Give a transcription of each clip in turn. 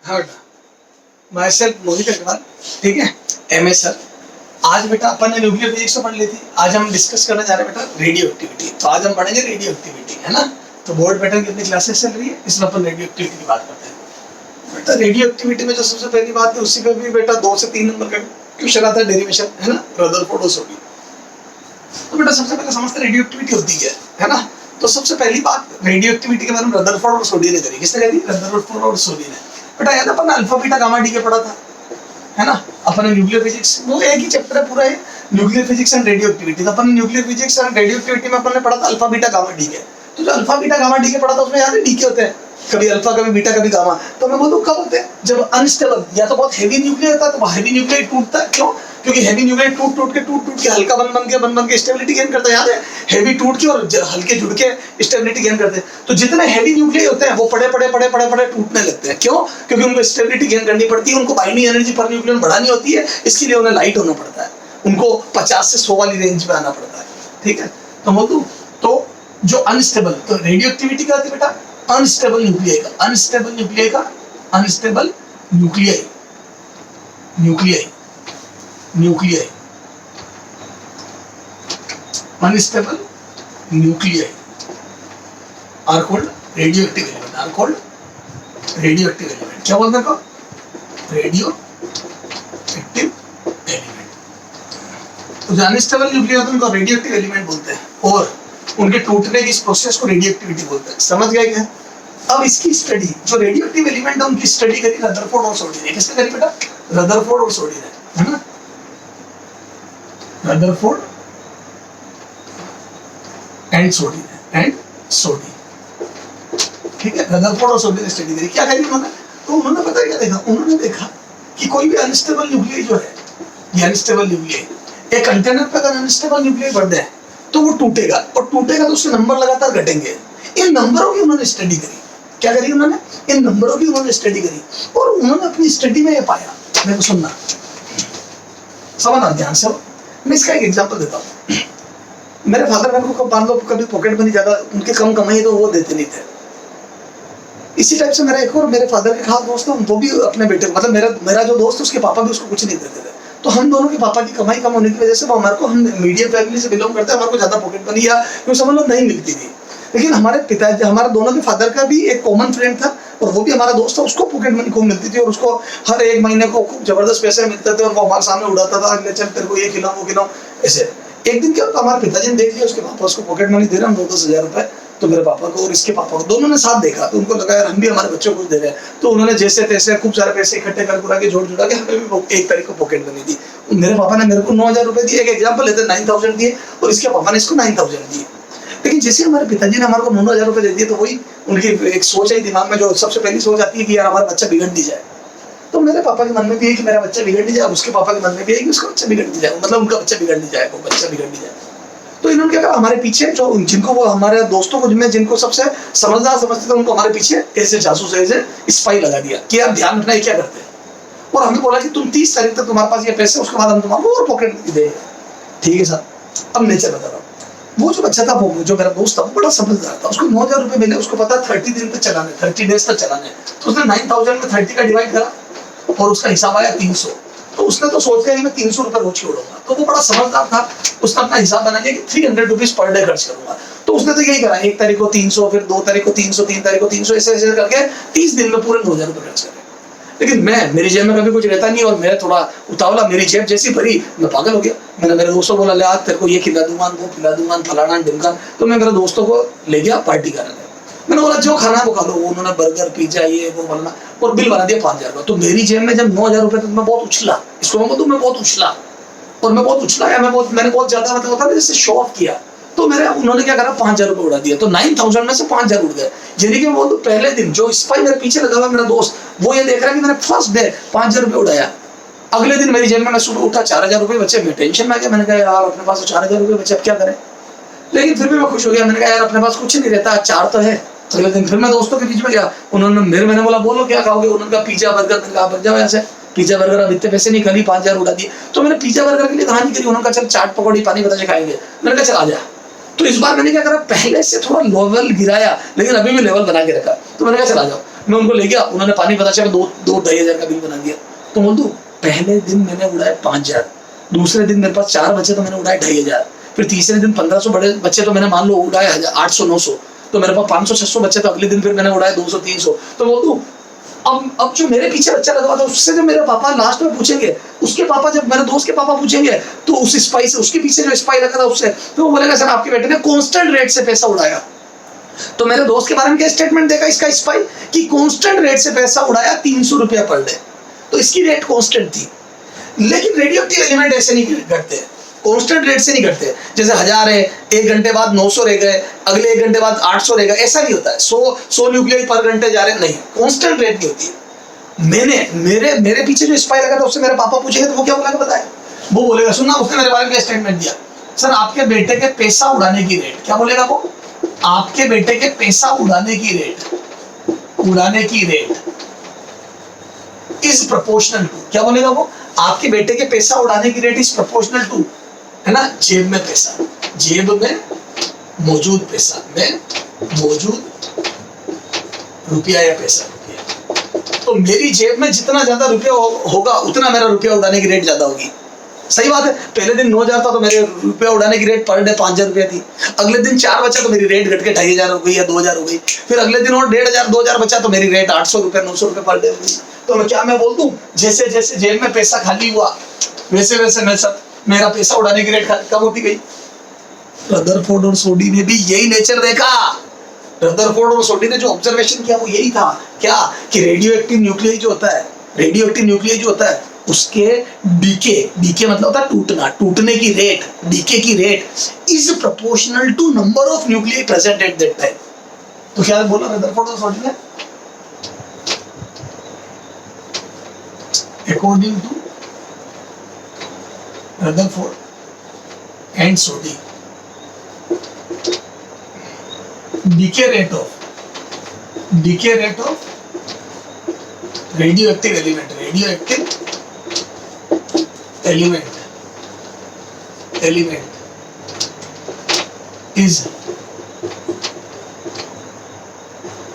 हाँ बेटा, my self Mohit Agarwal, ठीक है, एमए सर। आज बेटा अपन ने न्यूक्लियर फिजिक्स पढ़ ली थी, आज हम डिस्कस करने जा रहे हैं बेटा रेडियो एक्टिविटी। तो आज हम पढ़ेंगे रेडियो एक्टिविटी, है ना। तो बोर्ड पैटर्न कितनी क्लासेस चल रही है, इसमें अपन रेडियो एक्टिविटी की बात करते हैं। बेटा रेडियो एक्टिविटी में जो सबसे पहली बात है, उसी पे भी बेटा 2 से 3 नंबर का क्वेश्चन आता है, डेरिवेशन, है ना, रदरफोर्ड और सोडी। तो बेटा सबसे पहले समझते रेडियो एक्टिविटी होती क्या है ना। तो सबसे पहली बात रेडियो एक्टिविटी के बारे में रदरफोर्ड और सोडी ने करी। किसने करी? रदरफोर्ड और सोडी ने। बेटा याद अपन अल्फा बीटा गामा डी के पढ़ा था, है ना। अपन न्यूक्लियर फिजिक्स, वो एक ही चैप्टर है पूरा, है nuclear physics and radioactivity. तो अपन nuclear physics and radioactivity में अपन ने पढ़ा था अल्फा बीटा गामा डी के। तो जो अल्फा बीटा गामा डी के पढ़ा था उसमें याद है डी के होते हैं, कभी अल्फा कभी बीटा कभी गामा। तो मैं बोलूँ कब होते हैं? जब अनस्टेबल या तो बहुत हेवी न्यूक्लियर होता है, तो हेवी न्यूक्लियर टूटता है। क्यों? क्योंकि हेवी न्यूक्लियर टूट के हल्का बन के स्टेबिलिटी गेन करता है। याद है, हेवी टूट के और हल्के जुड़ के स्टेबिलिटी गेन करते हैं। तो जितने हेवी न्यूक्लियर होते हैं वो पड़े टूटने लगते हैं। क्यों? क्योंकि उनको स्टेबिलिटी गेन करनी पड़ती है, उनको बाइंडिंग एनर्जी पर न्यूक्लियन बढ़ानी होती है, इसलिए उन्हें लाइट होना पड़ता है, उनको 50 से 100 वाली रेंज में आना पड़ता है। ठीक है, तो बोलूं तो जो अनस्टेबल, तो रेडियो एक्टिविटी क्या होती है बेटा? अनस्टेबल न्यूक्लियर का, अनस्टेबल न्यूक्लियर का, unstable nuclear, nuclear, nuclear, unstable nuclear are called radioactive element, are called radioactive element. क्या बोलते हैं को? Radioactive element. तो जो अनस्टेबल न्यूक्लियर होते हैं उनको रेडियो एक्टिव एलिमेंट बोलते हैं, और उनके टूटने की इस प्रोसेस को रेडियो एक्टिविटी बोलते हैं। समझ गए क्या? अब इसकी स्टडी, जो रेडियो एक्टिव एलिमेंट है उनकी स्टडी करी रदरफोर्ड और सोडी ने। किसने करी बेटा? रदरफोर्ड और सोडी ने, है ना। रदरफोर्ड एंड सोडी ने, एंड सोडी, ठीक है। रदरफोर्ड और सोडी ने स्टडी करी। क्या करी उन्होंने? तो उन्होंने पता क्या देखा? उन्होंने देखा कि कोई भी अनस्टेबल न्यूक्लियर जो है, ये अनस्टेबल न्यूक्लियर, एक कंटेनर पे अगर अनस्टेबल न्यूक्लियर बढ़ जाए तो वो टूटेगा, और टूटेगा तो उसके नंबर लगातार घटेंगे। इन नंबरों की उन्होंने स्टडी करी। क्या करी उन्होंने? इन नंबरों की उन्होंने स्टडी करी, और उन्होंने अपनी स्टडी में ये पाया। देखो सुनना, समझना ध्यान से। मैं इसका एक एग्जांपल देता हूँ। मेरे फादर मेरे को मान लो कभी पॉकेट मनी ज्यादा उनके कम कमाई तो वो देते नहीं थे। इसी टाइप से मेरा एक और मेरे फादर के खास दोस्त है, वो भी अपने बेटे, मतलब मेरा जो दोस्त है उसके पापा भी उसको कुछ नहीं देते थे। तो हम दोनों के पापा की कमाई कम होने की वजह से वो हमारे को, हम मीडियम फैमिली से बिलोंग करते हैं, हमारे को ज्यादा पॉकेट मनी या क्यों समझ लो नहीं मिलती थी। लेकिन हमारे पिताजी, हमारे दोनों के फादर का भी एक कॉमन फ्रेंड था, और वो भी हमारा दोस्त था, उसको पॉकेट मनी खूब मिलती थी, और उसको हर एक महीने को खूब जबरदस्त पैसे मिलते थे, और वो हमारे सामने उड़ाता था, अगले चल तेरे को ये खिलाऊं वो खिलाऊं ऐसे। एक दिन क्या होता, हमारे पिताजी ने देख लिया उसके पापा उसको पॉकेट मनी दे रहे हैं 9-10 हज़ार रुपए, तो मेरे पापा को और इसके पापा को दोनों ने साथ देखा, तो उनको लगा यार हम भी हमारे बच्चों को कुछ दे रहे हैं। तो उन्होंने जैसे तैसे खूब सारे पैसे इकट्ठे कर के जोड़ जुड़ा के हमें भी 1 तारीख को पॉकेट मनी दी। मेरे पापा ने मेरे को 9,000 रुपए दिए, एक एग्जाम्पल लेते 9,000 दिए, और इसके पापा ने इसको 9,000 दिए। लेकिन जैसे हमारे पिताजी ने हमारे को 9,000 रुपए दे दिए, तो वही उनकी एक सोच है दिमाग में, जो सबसे पहली सोच आती है कि यार हमारा बच्चा बिगड़ नहीं जाए। तो मेरे पापा के मन में भी है कि मेरा बच्चा बिगड़ नहीं जाए, उसके पापा के मन में भी है कि उसका बच्चा बिगड़ नहीं जाए, मतलब उनका बच्चा बिगड़ नहीं जाए, वो बच्चा बिगड़ नहीं जाए। तो इन्होंने क्या कहा, हमारे पीछे जो जिनको वो हमारे दोस्तों को जिनको सबसे समझदार समझते थे, उनको हमारे पीछे ऐसे जासूस ऐसे स्पाई लगा दिया कि यार ध्यान रखना ये क्या करते हैं। और हमें बोला कि तुम 30 तारीख तक तुम्हारे पास ये पैसे, उसके बाद हम तुम्हारे और पॉकेट मनी देंगे। ठीक है सर। अब नेचर बता रहा हूँ, वो जो बच्चा था, वो जो मेरा दोस्त था, वो बड़ा समझदार था। उसको 9,000 रुपए मिले, उसको पता 30 दिन तक चलाने, 30 डेज तक चलाने। तो उसने 9,000 में 30 का डिवाइड करा, और उसका हिसाब आया 300। तो उसने तो सोच लिया कि मैं 300 रुपए रोज छोड़ूंगा। तो वो बड़ा समझदार था, उसने अपना हिसाब बना लिया कि 300 रुपीज पर डे खर्च करूंगा। तो उसने तो यही करा, 1 तारीख को 300, फिर 2 तारीख को 300, 3 तारीख को 300, ऐसे ऐसे करके 30 दिन में पूरे 9,000 रुपए खर्च करे। लेकिन मेरी जेब में कभी कुछ रहता नहीं, और मैं थोड़ा उतावला, मेरी जेब जैसी भरी मैं पागल हो गया। मैंने मेरे दोस्तों को बोला, ले आज तेरे को ये खिला दूंगा, वो खिला दूंगा, फलाना ढिमका। तो मैं मेरे दोस्तों को ले गया पार्टी करने। मैंने बोला जो खाना है वो खा लो। उन्होंने बर्गर पिज्जा ये वो बोलना, और बिल बना दिया 5,000 का। तो मेरी जेब में जब 9,000 रुपए, तो मैं बहुत उछला, इसको मैं बहुत उछला, और मैं बहुत उछला या मैंने बहुत ज्यादा मतलब होता है जैसे शो ऑफ किया। तो उन्होंने क्या करा, 5,000 रुपए उड़ा दिया। तो 9,000 में से 5,000 उड़ गए। यानी कि मैं बोलूं पहले दिन जो स्पाई मेरे पीछे लगा हुआ मेरा दोस्त, वो ये देख रहा है कि मैंने फर्स्ट डे 5,000 रुपए उड़ाया। अगले दिन मेरी जेब में, मैं सुबह उठा 4,000 रुपए बचे। मैं टेंशन में आ गया, मैंने कहा यार अपने पास 4,000 रुपए बचे, अब क्या करें। लेकिन फिर भी मैं खुश हो गया, मैंने कहा यार अपने पास कुछ नहीं रहता, 4 तो है। अगले दिन फिर मैं दोस्तों के बीच में गया, मैंने बोला बोलो क्या खाओगे। उन्होंने कहा पिज्जा बर्गर। मैंने कहा बच जाओ यहाँ से, पिज्जा बर्गर अब इतने पैसे नहीं, खाली 5,000 उड़ा दिए। तो मैंने पिज्जा बर्गर के लिए कहानी करी। उन्होंने कहा चल चाट पकौड़ी पानी बतासे खाएंगे। मैंने कहा चल आ जा। तो इस बार मैंने क्या करा, पहले से थोड़ा लेवल गिराया, लेकिन अभी भी लेवल बना के रखा। तो मैंने कहा चला जाओ। मैं उनको ले गया, उन्होंने पानी पता चला 2-2-2.5 का बिल बना दिया। तो बोल दूं पहले दिन मैंने उड़ाए 5,000, दूसरे दिन मेरे पास 4 बचे तो मैंने उड़ाए 2,500, फिर तीसरे दिन 1500 बड़े बच्चे तो मैंने मान लो उड़ाए 800-900, तो मेरे पास 500-600 बच्चे, तो अगले दिन फिर मैंने उड़ाए 200-300। तो बोल दूं अब जो मेरे पीछे बच्चा लगा था उससे जो मेरे पापा लास्ट में पूछेंगे, उसके पापा जब मेरे दोस्त के पापा पूछेंगे तो उस स्पाई से, उसके पीछे जो स्पाई लगा था उससे, तो वो बोलेगा सर आपके बेटे ने कांस्टेंट रेट से पैसा उड़ाया। तो मेरे दोस्त के बारे में क्या स्टेटमेंट देगा इसका स्पाई कि कांस्टेंट रेट से पैसा उड़ाया 300 रुपया पर डे, तो इसकी रेट कांस्टेंट थी। लेकिन रेडियोएक्टिव एलिमेंट ऐसे नहीं करते, कांस्टेंट रेट से नहीं करते, जैसे 1000 है 1 घंटे बाद 900 रह गए, अगले 1 घंटे बाद 800 रह गए, ऐसा नहीं होता है। 100 न्यूक्लियाई पर घंटे जा रहे, नहीं, कांस्टेंट रेट नहीं होती है। मेरे पीछे जो स्पाई लगा था उससे मेरे पापा पूछेंगे तो वो क्या बोलेगा बताए, वो बोलेगा सुनना उसने मेरे बारे में क्या स्टेटमेंट दिया, सर आपके बेटे के पैसा उड़ाने की रेट, क्या बोलेगा वो, आपके बेटे के पैसा उड़ाने की रेट इज प्रोपोर्शनल टू, क्या बोलेगा वो, आपके बेटे के पैसा उड़ाने की रेट इज प्रोपोर्शनल टू, है ना, जेब में पैसा, जेब में मौजूद पैसा, में मौजूद रुपया या पैसा, तो मेरी जेब में जितना ज्यादा रुपया होगा उतना मेरा रुपया उड़ाने की रेट ज्यादा होगी। सही बात है, पहले दिन 9,000 था तो मेरे रुपया उड़ाने की रेट पर डे 5,000 रुपया थी, अगले दिन 4 बचा तो मेरी रेट घट के 2,500 हो गई या 2,000 हो गई, फिर अगले दिन और 1,500-2,000 बचा तो मेरी रेट 800 रुपये 900 रुपये पर डे हो गई। तो मैं बोल दूं जैसे जैसे जेब में पैसा खाली हुआ वैसे वैसे मेरा पैसा उड़ाने की रेट कम होती गई। रदरफोर्ड और सोडी ने भी यही नेचर देखा, रदरफोर्ड और सोडी ने जो ऑब्जर्वेशन किया वो यही था, क्या कि रेडियो एक्टिव न्यूक्लियाई जो होता है उसके डीके मतलब होता है टूटना, टूटने की रेट, डीके की rate is proportional to number of nuclei present at that time. तो क्या बोला रदरफोर्ड और सोडी ने, according to Rutherford and Soddy, decay rate of radioactive element is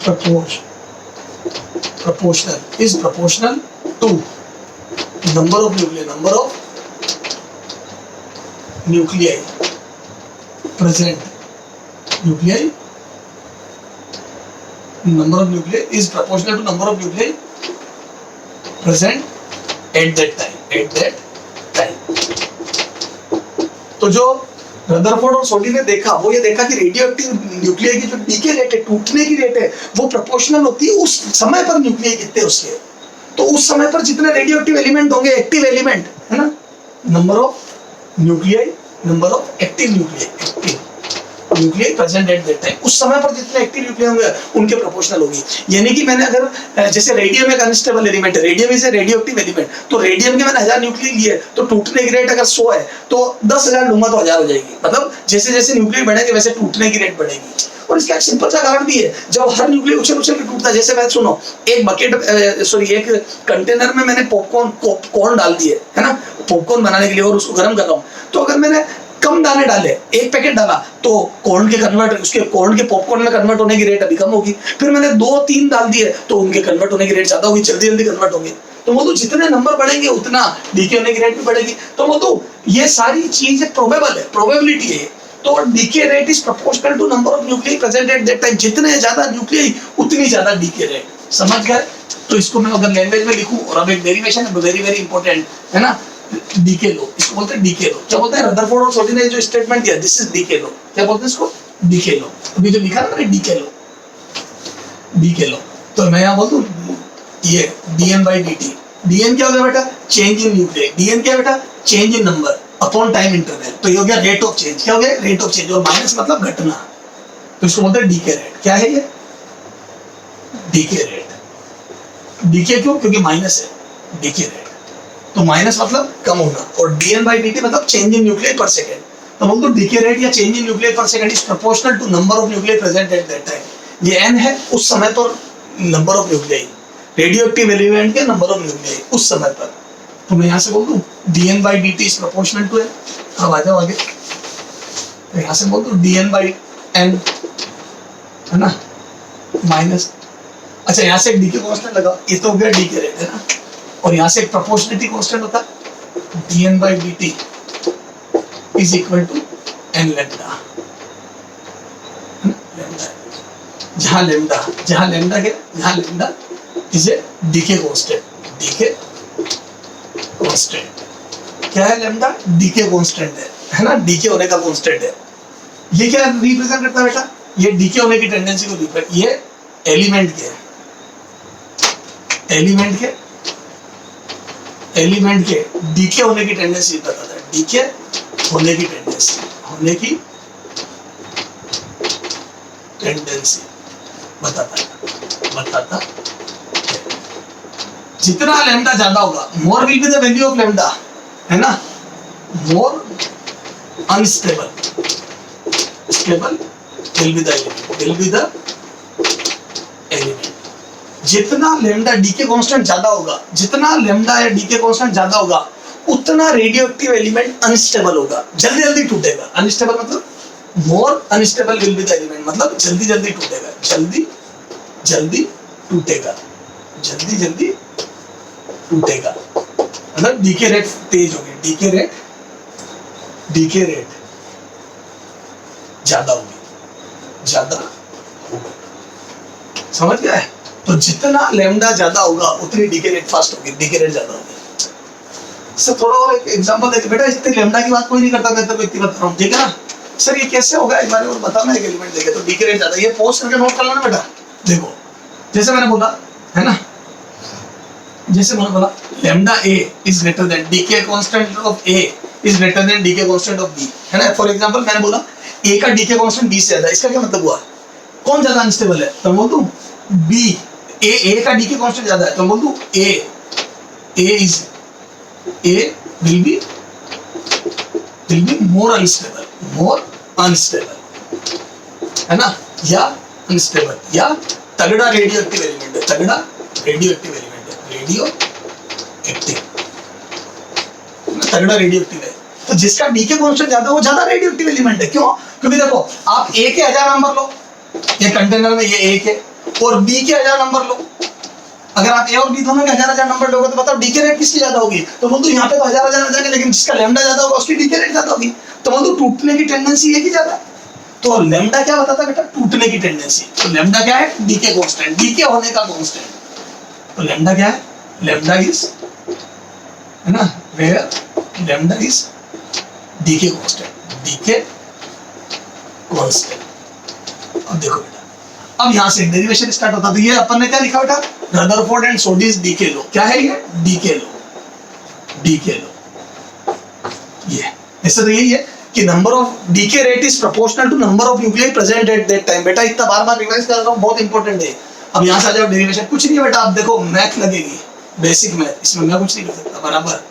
proportional to number of nuclei present, number of nuclei is proportional to number of nuclei present at that time। तो जो Rutherford और Soddy ने देखा वो ये देखा कि radioactive nuclei की जो डीके रेट है, टूटने की रेट है, वो प्रोपोर्शनल होती है उस समय पर न्यूक्लियाई कितने उसके, तो उस समय पर जितने रेडियोएक्टिव एलिमेंट होंगे, एक्टिव एलिमेंट है ना, number of active nuclei present at that time, उस समय पर जितने एक्टिव न्यूक्लियाई होंगे उनके प्रोपोर्शनल होगी। यानी कि मैंने अगर जैसे रेडियम एक अनस्टेबल एलिमेंट है, radium is a radioactive element, तो रेडियम के मैंने 1000 न्यूक्लियाई लिए तो टूटने की रेट अगर 100 है तो 10,000 लूंगा तो 1000 हो जाएगी, मतलब जैसे जैसे न्यूक्लियाई बढ़ेंगे वैसे टूटने की रेट बढ़ेगी। और इसका एक सिंपल सा कारण भी है, जब हर न्यूक्लियाई उछल के टूटता है, जैसे मैं सुनो एक कंटेनर में मैंने कॉर्न डाल दिए है ना, पॉपकॉर्न बनाने के लिए, और उसको गर्म कर रहा हूँ, तो अगर मैंने कम दाने डाले, 1 पैकेट डाला, तो कॉर्न के पॉपकॉर्न में कन्वर्ट होने की रेट अभी कम होगी, फिर मैंने 2-3 डाल दिए तो उनके कन्वर्ट होने की रेट ज्यादा होगी, जल्दी कन्वर्ट होंगे। तो वो तो जितने नंबर बढ़ेंगे उतना डीके होने की रेट भी बढ़ेगी। तो वो तो ये सारी चीज प्रोबेबिलिटी है। तो decay rate is proportional to number of nuclei present at that time, जितने ज्यादा न्यूक्लियाई उतनी ज्यादा डीके रेट। समझ गए? तो इसको मैं अगर लैंग्वेज में लिखूं, और अब एक डेरिवेशन है वेरी वेरी इंपॉर्टेंट है ना, डीके लो, इसको बोलते हैं डीके लो। क्या बोलते हैं रदरफोर्ड और सोडी ने जो स्टेटमेंट दिया, दिस इज डीके लो, क्या बोलते हैं इसको, डीके लो। अभी जो लिखा ना मैंने डीके लो, तो मैं यहाँ बोल दूं ये dN/dt, dN क्या हो गया बेटा, चेंज इन न्यूक्लियाई, dN क्या है बेटा, change in number upon time interval, तो ये हो गया रेट ऑफ चेंज। क्या हो गया, रेट ऑफ चेंज, और माइनस मतलब घटना, तो इसको बोलते हैं डीके रेट। क्या है ये, डीके रेट। डीके क्यों, क्योंकि माइनस है, डीके रेट, तो माइनस मतलब कम होना, और dN/dt मतलब change in nuclei per second. तो बोल दो डीके रेट या change in nuclei per second is proportional to number of nuclei present at that time. ये n है उस समय पर number of nuclei, radioactive element के नंबर ऑफ न्यूक्लियाई उस समय पर। तो मैं यहाँ से बोल दूं dN/dt is proportional to n। अब आ जाओ आगे, तो यहाँ से बोल दूं dN/n है ना, माइनस अच्छा यहाँ से एक डीके कांस्टेंट लगा, ये तो हो गया डीके रेट है ना, और यहाँ से एक प्रोपोर्शनलिटी कांस्टेंट होता है dn by dt is equal to n lambda, जहाँ लैम्डा क्या, जहाँ lambda is a decay constant, decay constant क्या है, लैम्डा डीके कांस्टेंट है ना, डीके होने का कांस्टेंट है। ये क्या रिप्रेजेंट करता है बेटा, ये डीके होने की टेंडेंसी को रिप्रेजेंट, ये एलिमेंट के डीके होने की टेंडेंसी बताता है, डीके होने की टेंडेंसी बताता है। जितना लैम्डा ज्यादा होगा, more will be the value of lambda, है ना, more unstable will be the element। जितना लैम्डा डीके कांस्टेंट ज्यादा होगा, जितना लैम्डा या डीके कांस्टेंट ज्यादा होगा, उतना रेडियोएक्टिव एलिमेंट अनस्टेबल होगा, जल्दी टूटेगा। अनस्टेबल मतलब more unstable will be the element, मतलब जल्दी टूटेगा, जल्दी टूटेगा, मतलब डीके रेट तेज होगी, डीके रेट ज्यादा होगी, समझ गया है। तो जितना लैम्डा ज्यादा होगा उतनी डीके रेट फास्ट होगी, डीके रेट ज्यादा होगी। सर थोड़ा और एक एग्जांपल देखिए बेटा, इतनी लैम्डा की बात कोई नहीं करता, मैं तो इतनी बता रहा हूँ, ठीक है ना। सर ये कैसे होगा एक बार और बताना, एक एलिमेंट देखे तो डीके रेट ज्यादा, ये पोस्ट करके नोट कर लेना बेटा। देखो जैसे मैंने बोला है ना, lambda A is greater than decay constant of A is greater than decay constant of B, है ना। फॉर एग्जांपल मैंने बोला ए का डीके कांस्टेंट बी से ज्यादा, इसका क्या मतलब हुआ, कौन ज्यादा अनस्टेबल है, तो बोल दूं बी। ए का डीके कांस्टेंट ज्यादा है तो बोल दूं ए विल बी मोर अनस्टेबल, है ना, या अनस्टेबल, या तगड़ा रेडियोएक्टिव एलिमेंट है, तगड़ा रेडियोएक्टिव है। तो जिसका डीके कांस्टेंट ज्यादा, वो ज्यादा रेडियोएक्टिव एलिमेंट है। क्यों? क्योंकि देखो आप ए के 1000 नंबर लो, ये कंटेनर में ये ए के, और बी के 1000 नंबर लो, अगर आप ए और बी दोनों के 1000 नंबर लोगे तो बताओ डीके रेट किसकी ज्यादा होगी, तो बोल दो यहाँ पे तो 1000 आ जाएंगे, लेकिन जिसका लैम्डा ज्यादा होगा उसकी डीके रेट ज्यादा होगी, तो बोल दो टूटने की टेंडेंसी है कि ज्यादा। तो लैम्डा क्या बताता है बेटा, टूटने की टेंडेंसी। तो लैम्डा क्या है, डीके कांस्टेंट, डीके होने का कांस्टेंट। तो लैम्डा क्या है, लैम्डा इज, है ना, where lambda is decay constant. अब देखो बेटा, अब यहां से डेरिवेशन स्टार्ट होता है। तो ये अपन ने क्या लिखा बेटा, रदरफोर्ड एंड सोडीज डीके लो। क्या है ये, डीके लो। ये ऐसे तो यही है कि number of decay rate is proportional to number of nuclei present at that time. बेटा इतना बार रिवाइज कर रहा हूं, बहुत इंपॉर्टेंट है। अब यहां से आ जाओ डेरिवेशन, कुछ नहीं है बेटा, आप देखो मैथ लगेगी, बेसिक मैथ, इसमें मैं कुछ नहीं कर सकता, बराबर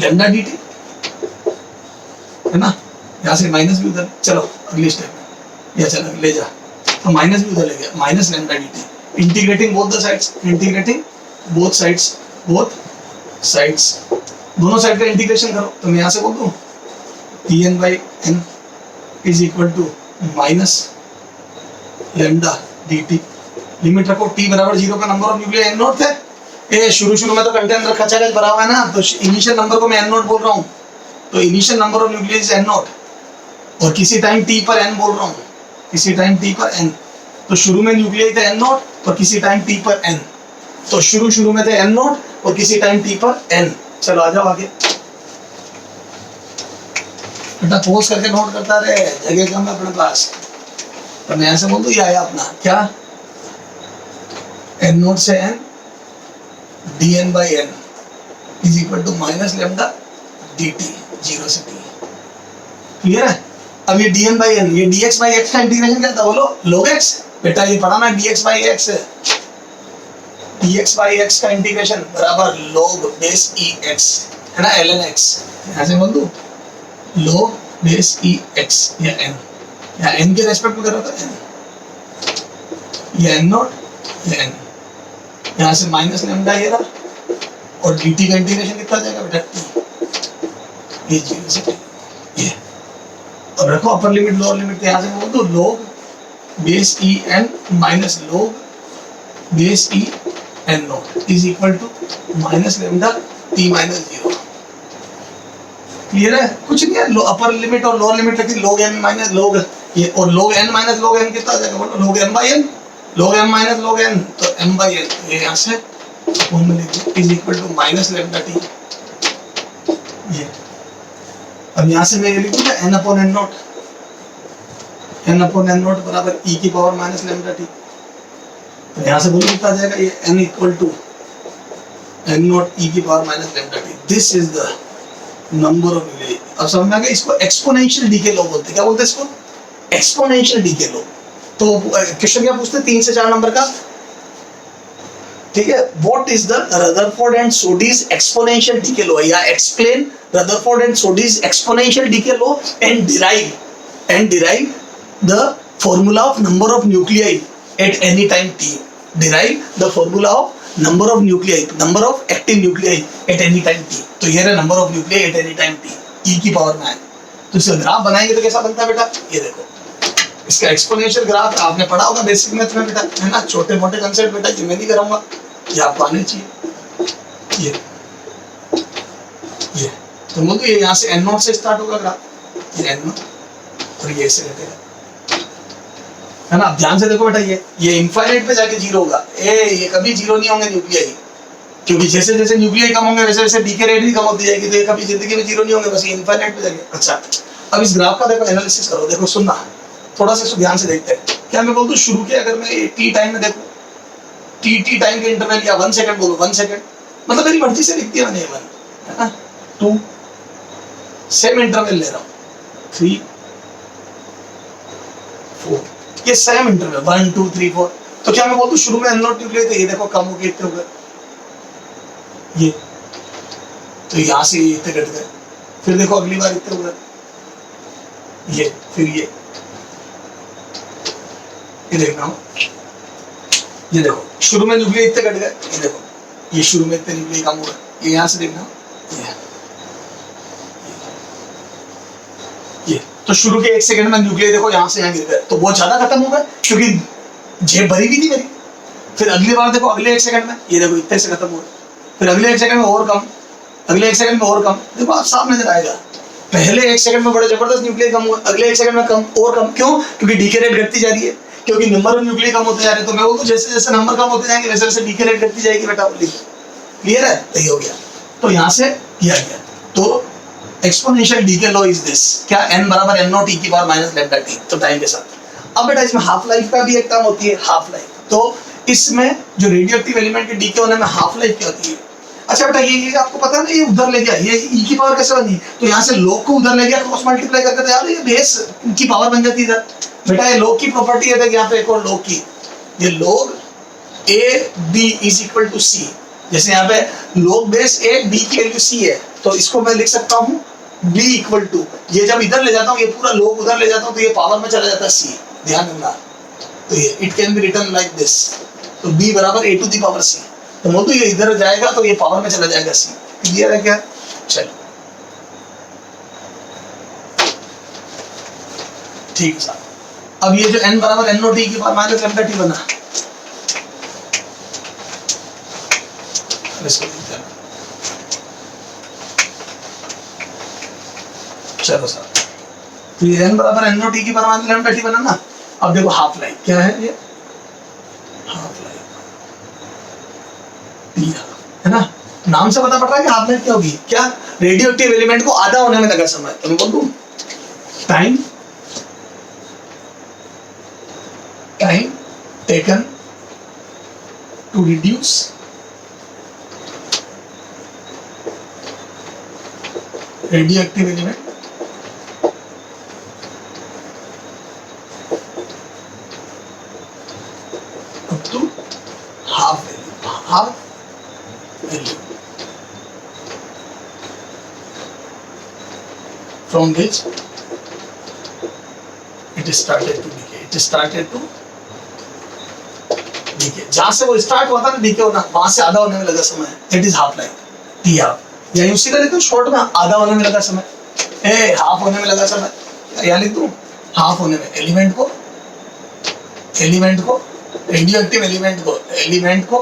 लैम्डा डीटी, है ना। यहां से माइनस भी उधर, चलो अगली स्टेप, या चलो ले जा, तो माइनस भी उधर ले गया, minus lambda dt, integrating both sides, दोनों साइड का इंटीग्रेशन करो। तो मैं यहां से बोल दूं dn by n is equal to minus lambda dt। Limit रखो t बराबर 0 का number of nuclei n naught थे। ए शुरू में तो कंटेनर खचाखच भरा हुआ है ना, तो इनिशियल नंबर को मैं n नोट बोल रहा हूँ, तो initial number of nuclei is n note, और किसी टाइम t पर n बोल रहा हूँ, किसी टाइम t पर n, तो शुरू में न्यूक्लियाई थे n नोट और किसी टाइम t पर n, तो शुरू में थे n नोट और किसी टाइम t पर n। चलो आ जाओ आगे, बेटा पोज करके नोट करता रहे, जगह कम है अपने पास। तो मैं ऐसे बोल दूं, ये आया अपना क्या, n नोट से n dn by n is equal to minus lambda dt, 0 से t। क्लियर है? अब ये dn by n, ये dx by x का इंटीग्रेशन क्या था, बोलो log x। बेटा ये पढ़ा ना, dx by x का इंटीग्रेशन बराबर log बेस ex, है ना, ln x। यहाँ से बोल दूं log बेस ex या n, या n के रेस्पेक्ट में कर रहा था n, ये n नॉट, ये n, यहाँ से माइनस लैम्डा ये रहा, और dt का इंटीग्रेशन कितना जाएगा बेटा t, ये 0 से t, ये। अब रखो अपर लिमिट लोअर लिमिट, यहाँ से बोल दो log base en minus log base e n naught is equal to minus lambda t minus 0। Clear है? कुछ नहीं है, अपर लिमिट और लोअर लिमिट रखी, log n माइनस log ये, और log n minus log n कितना आ जाएगा बोलो? log m by n, log m minus log n, तो m by n ये यहाँ से फॉर्म में लिख दो is equal to minus lambda t. ये अब यहाँ से मैं ये लिखूंगा n upon n naught, n upon n naught बराबर e की पावर माइनस लेमडा टी। तो यहाँ से बोलो कितना आ जाएगा? ये n equal to n naught e की power minus lambda t. This is the number of nuclei. अब समझ में आ गया? इसको एक्सपोनेंशियल डीके लॉ बोलते हैं। क्या बोलते हैं इसको? Exponential decay law. तो क्वेश्चन क्या पूछते हैं 3 से 4 नंबर का? ठीक है, what is the Rutherford and Soddy's exponential decay law, या explain Rutherford and Soddy's exponential decay law and derive the formula of number of nuclei at any time t। Derive the formula of number of nuclei, number of active nuclei at any time t। तो ये रहा number of nuclei at any time t, e की power में है। तो इसका graph बनाएंगे तो कैसा बनता है बेटा? ये देखो, इसका एक्सपोनेंशियल ग्राफ आपने पढ़ा होगा बेसिक मैथ में बेटा, है ना? छोटे मोटे कंसेप्ट बेटा, ये मैं नहीं कराऊंगा, ये आपको आने चाहिए। ये तो बोलो ये यहाँ से n नॉट से स्टार्ट होगा ग्राफ, ये n नॉट और ये ऐसे रहेगा, है ना? आप ध्यान से देखो बेटा, ये इनफाइनाइट पे जाके जीरो होगा। ये कभी जीरो नहीं होंगे न्यूक्लियाई, क्योंकि जैसे जैसे न्यूक्लियाई कम होंगे वैसे वैसे डीके रेट भी कम होती जाएगी, तो ये कभी जिंदगी में जीरो नहीं होंगे, बस ये इनफाइनाइट पे जाएंगे। अच्छा, अब इस ग्राफ का देखो एनालिसिस करो, देखो सुनना थोड़ा सा, ध्यान से देखते हैं। क्या मैं बोल दूं शुरू के, अगर मैं टी टाइम में देखूं, टी टाइम के इंटरवल या 1 सेकंड बोलो, 1 सेकंड मतलब मेरी मर्जी से लिख दिया मैंने, 1 है ना, 2 सेम इंटरवल ले रहा हूँ, 3 4 ये सेम इंटरवल 1 2 3 4। तो क्या मैं बोल दूं शुरू में n नॉट न्यूक्लियाई थे, ये देखो कम हो गए, इतने हो गए, ये तो यहाँ से इतने घट गए, फिर देखो अगली बार इतने हो गए, ये फिर ये देखना हो, ये देखो शुरू में न्यूक्लियाई इतने घट गए, ये देखो ये शुरू में इतने न्यूक्लियाई कम हो गए, ये यहाँ से देखना, ये तो शुरू के 1 सेकंड में न्यूक्लियाई देखो यहाँ से यहाँ गिर गए, तो बहुत ज्यादा खत्म हो गए क्योंकि जेब भरी हुई थी मेरी। फिर अगली बार देखो अगले 1 सेकंड में, ये देखो इतने से खत्म हो गए, फिर अगले 1 सेकंड में और कम, अगले 1 सेकंड में और कम, देखो आप साफ नजर आएगा। पहले 1 सेकंड में बड़े जबरदस्त न्यूक्लियाई कम हुआ, अगले 1 सेकंड में कम और कम, क्यों? क्योंकि डीके रेट घटती जा रही है, क्योंकि नंबर ऑफ न्यूक्लियाई कम होते जा रहे हैं। तो मैं बोलूं जैसे जैसे नंबर कम होते जाएंगे वैसे वैसे डीके रेट घटती जाएगी बेटा, बोलिए क्लियर है? तो ये हो गया, तो यहाँ से किया गया। तो exponential decay law is this, क्या n बराबर n नॉट e की पावर माइनस लेमडा t, तो टाइम के साथ। अब बेटा इसमें हाफ लाइफ का भी एक टर्म होती है, हाफ लाइफ। तो इसमें जो रेडियोएक्टिव एलिमेंट के डीके होने में हाफ लाइफ क्या होती है? अच्छा बेटा ये आपको पता है ना, ये उधर ले गया, ये e की पावर कैसे बनी? तो यहाँ से log को उधर ले गया, क्रॉस मल्टीप्लाई करके, तो यार ये बेस की पावर बन जाती है इधर। बेटा ये log की प्रॉपर्टी है, यहाँ पे एक और log की, ये log a b is equal to c। जैसे यहाँ पे log बेस a b की वैल्यू c है, तो इसको मैं लिख सकता हूँ b इक्वल टू, ये जब इधर ले जाता हूँ, ये पूरा log उधर ले जाता हूँ, तो ये पावर में चला जाता है c, ध्यान रखना। तो ये it can be written like this, तो b बराबर a to the power c। तो वो तो ये इधर जाएगा तो ये पावर में चला जाएगा c। क्लियर है क्या? चलो ठीक है। अब ये जो n बराबर n नॉट e की पावर माइनस लेमडा t बना, इसको लिखते हैं, चलो सर, तो ये n बराबर n नॉट e की पावर माइनस लेमडा t बना ना। अब देखो हाफ लाइफ क्या है, ये हाफ लाइफ है ना, नाम से पता पड़ रहा है कि हाफ लाइफ क्या होगी? क्या? रेडियोएक्टिव एलिमेंट को आधा होने में लगा समय। तो मैं बोल दूं time taken to reduce radioactive element up to half value from which it started to decay। जहां से वो स्टार्ट हुआ था ना डीके होना, वहां से आधा होने में लगा समय, that is half life, T half. या यूं सीधा लिख दूं शॉर्ट में, आधा होने में लगा समय, हाफ होने में लगा समय, या लिख दूं हाफ होने में, एलिमेंट को रेडियो एक्टिव एलिमेंट को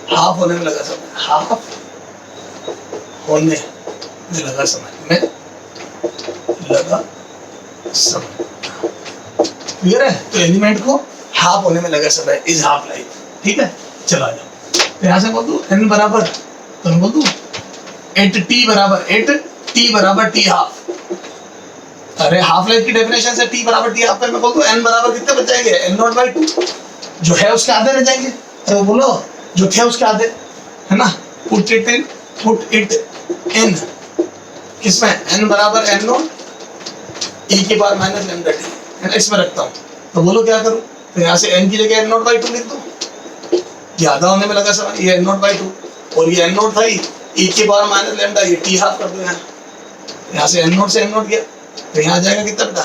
हाफ होने में लगा समय, हाफ होने में लगा समय, क्लियर है? तो एलिमेंट को हाफ होने में लगा समय इज हाफ लाइफ। ठीक है, चला जाओ। तो यहाँ से बोल दूं n बराबर, तो मैं बोल दूं 8t बराबर t हाफ। अरे हाफ लाइफ की डेफिनेशन से t बराबर t हाफ पे मैं बोल दूं n बराबर कितने बच जाएंगे, n0/2 जो है उसके आधे रह जाएंगे। तो बोलो जो थे उसके आधे, है ना? पुट इट इन किसमें, n बराबर n0 e की पावर माइनस लैम्डा t, है ना? इसमें रखता हूँ। तो बोलो क्या करूँ? तो यहाँ से n की जगह n0/2 लिख दो, ये आधा होने में लगा समय, ये n0/2 और ये n0 था e की पावर माइनस लैम्डा, ये t हाफ कर दो। यहाँ से n0 से n0 गया, तो यहाँ आ जाएगा कितना बेटा,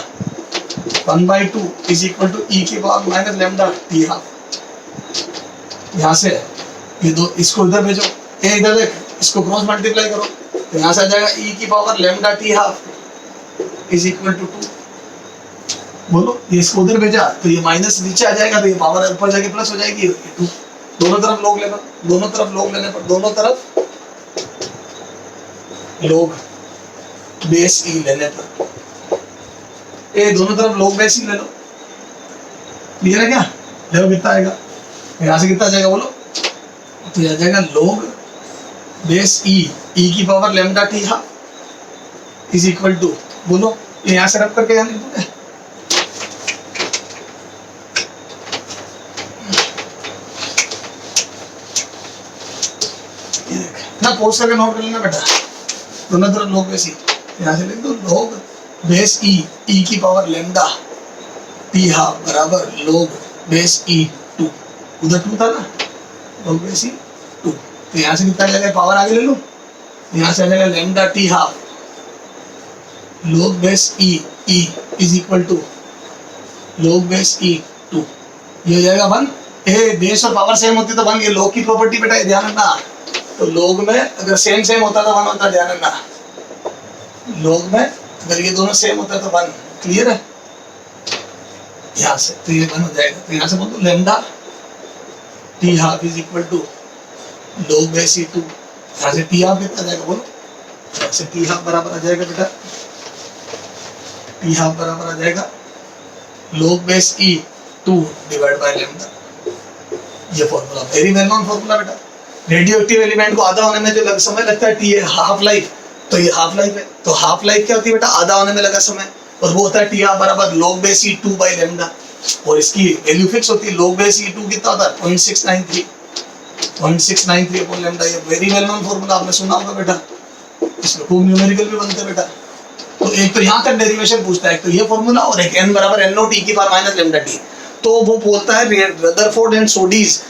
1/2 इज इक्वल टू e की power minus lambda t half. यहाँ से ये दो इसको इधर भेजो, ये इधर देख, इसको क्रॉस मल्टीप्लाई करो, तो यहाँ से आ जाएगा e की power lambda t half is equal to 2। बोलो ये इसको उधर भेजा तो ये माइनस नीचे आ जाएगा, तो ये पावर ऊपर जाके प्लस हो जाएगी 2। दोनों तरफ लोग लेना, दोनों तरफ लोग लेने पर, दोनों तरफ लोग बेस ई लेने पर, ये दोनों तरफ लोग बेस ई ले लो। क्लियर है क्या? देखो कितना आएगा, यहाँ से कितना आ जाएगा बोलो, तो यह आ जाएगा लोग बेस ई की power lambda t half is equal to, बोलो ये यहाँ से रब करके यहाँ लिख दोगे, ना पोस्ट करके नोट कर लेना बेटा, दोनों तरफ लोग बेस ई, यहाँ से लिख दो लोग बेस ई की पावर लैम्डा टी हाफ बराबर लोग बेस ई 2, उधर 2 था ना, लोग बेस ई 2, तो यहाँ से कितना आ जाएगा, पावर आगे ले लो, यहाँ से आ जाएगा lambda t half log base e is equal to log base e 2, ये हो जाएगा 1। बेस और पावर सेम होती तो 1, ये लोग की प्रॉपर्टी बेटा ध्यान रखना, तो लोग में अगर सेम होता तो 1 होता, ध्यान रखना, लोग में अगर ये दोनों सेम होता तो 1। क्लियर है? यहाँ से तो ये 1 हो जाएगा, तो यहाँ से बोल दो lambda t half is equal to log base e 2, यहाँ से टी हाफ कितना जाएगा बोलो, यहाँ से टी हाफ बराबर आ जाएगा बेटा, टी हाफ बराबर आ जाएगा log base e 2 divide by lambda. ये formula very well known formula बेटा। रेडियो एक्टिव एलिमेंट को आधा होने में जो लग समय लगता है टी है हाफ लाइफ, तो ये हाफ लाइफ है, तो हाफ लाइफ क्या होती है बेटा, आधा होने में लगा समय, और वो होता है टी हाफ बराबर log base e 2 by lambda, और इसकी वैल्यू फिक्स होती है, log बेस ई 2 कितना होता है 0.693 अपॉन लैम्डा। ये वेरी वेल नोन फॉर्मूला, आपने सुना होगा बेटा, इसमें खूब न्यूमेरिकल भी बनते हैं बेटा। तो एक तो यहाँ तक डेरिवेशन पूछता है, तो ये फॉर्मूला, और एक n बराबर n0 t की पावर माइनस लैम्डा t, तो वो बोलता है Rutherford and Soddy's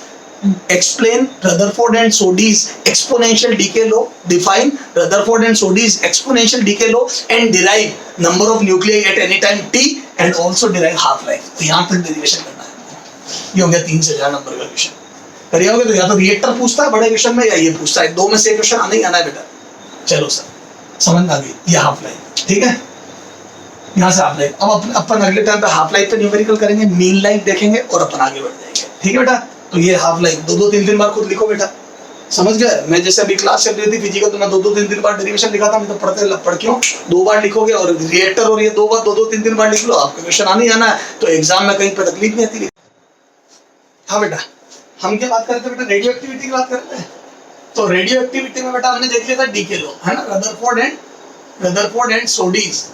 explain Rutherford and Soddy's exponential decay law, define Rutherford and Soddy's exponential decay law and derive number of nuclei at any time t and also derive half life। तो यहाँ तक derivation करना है। ये हो गया 3 से 4 number का क्वेश्चन। करिए होगा तो या तो रिएक्टर पूछता है बड़े क्वेश्चन में, या ये पूछता है, दो में से क्वेश्चन आना ही आना है बेटा। चलो सर समझ आ गई, ये हाफ लाइफ, ठीक है, यहाँ से हाफ लाइफ। अब अपन अगले टाइम पे हाफ लाइफ पे न्यूमेरिकल करेंगे, मीन लाइफ देखेंगे और अपन आगे बढ़ जाएंगे, ठीक है बेटा। तो ये हाफ लाइफ 2-3 बार खुद लिखो बेटा, समझ गए? मैं जैसे अभी क्लास चल रही थी फिजिकल, तो मैं 2-3 बार डेरिवेशन लिखा था, मैं तो पढ़ क्यों 2 बार लिखोगे, और रिएक्टर और ये 2-3 बार लिख लो, आपका क्वेश्चन आने ही आना है, तो एग्जाम में कहीं पर तकलीफ नहीं आती। हाँ बेटा, हम क्या बात करते हैं बेटा, रेडियो एक्टिविटी की बात करते हैं। तो रेडियो एक्टिविटी में बेटा हमने देख लिया था डीके लॉ, है ना, Rutherford and Soddy's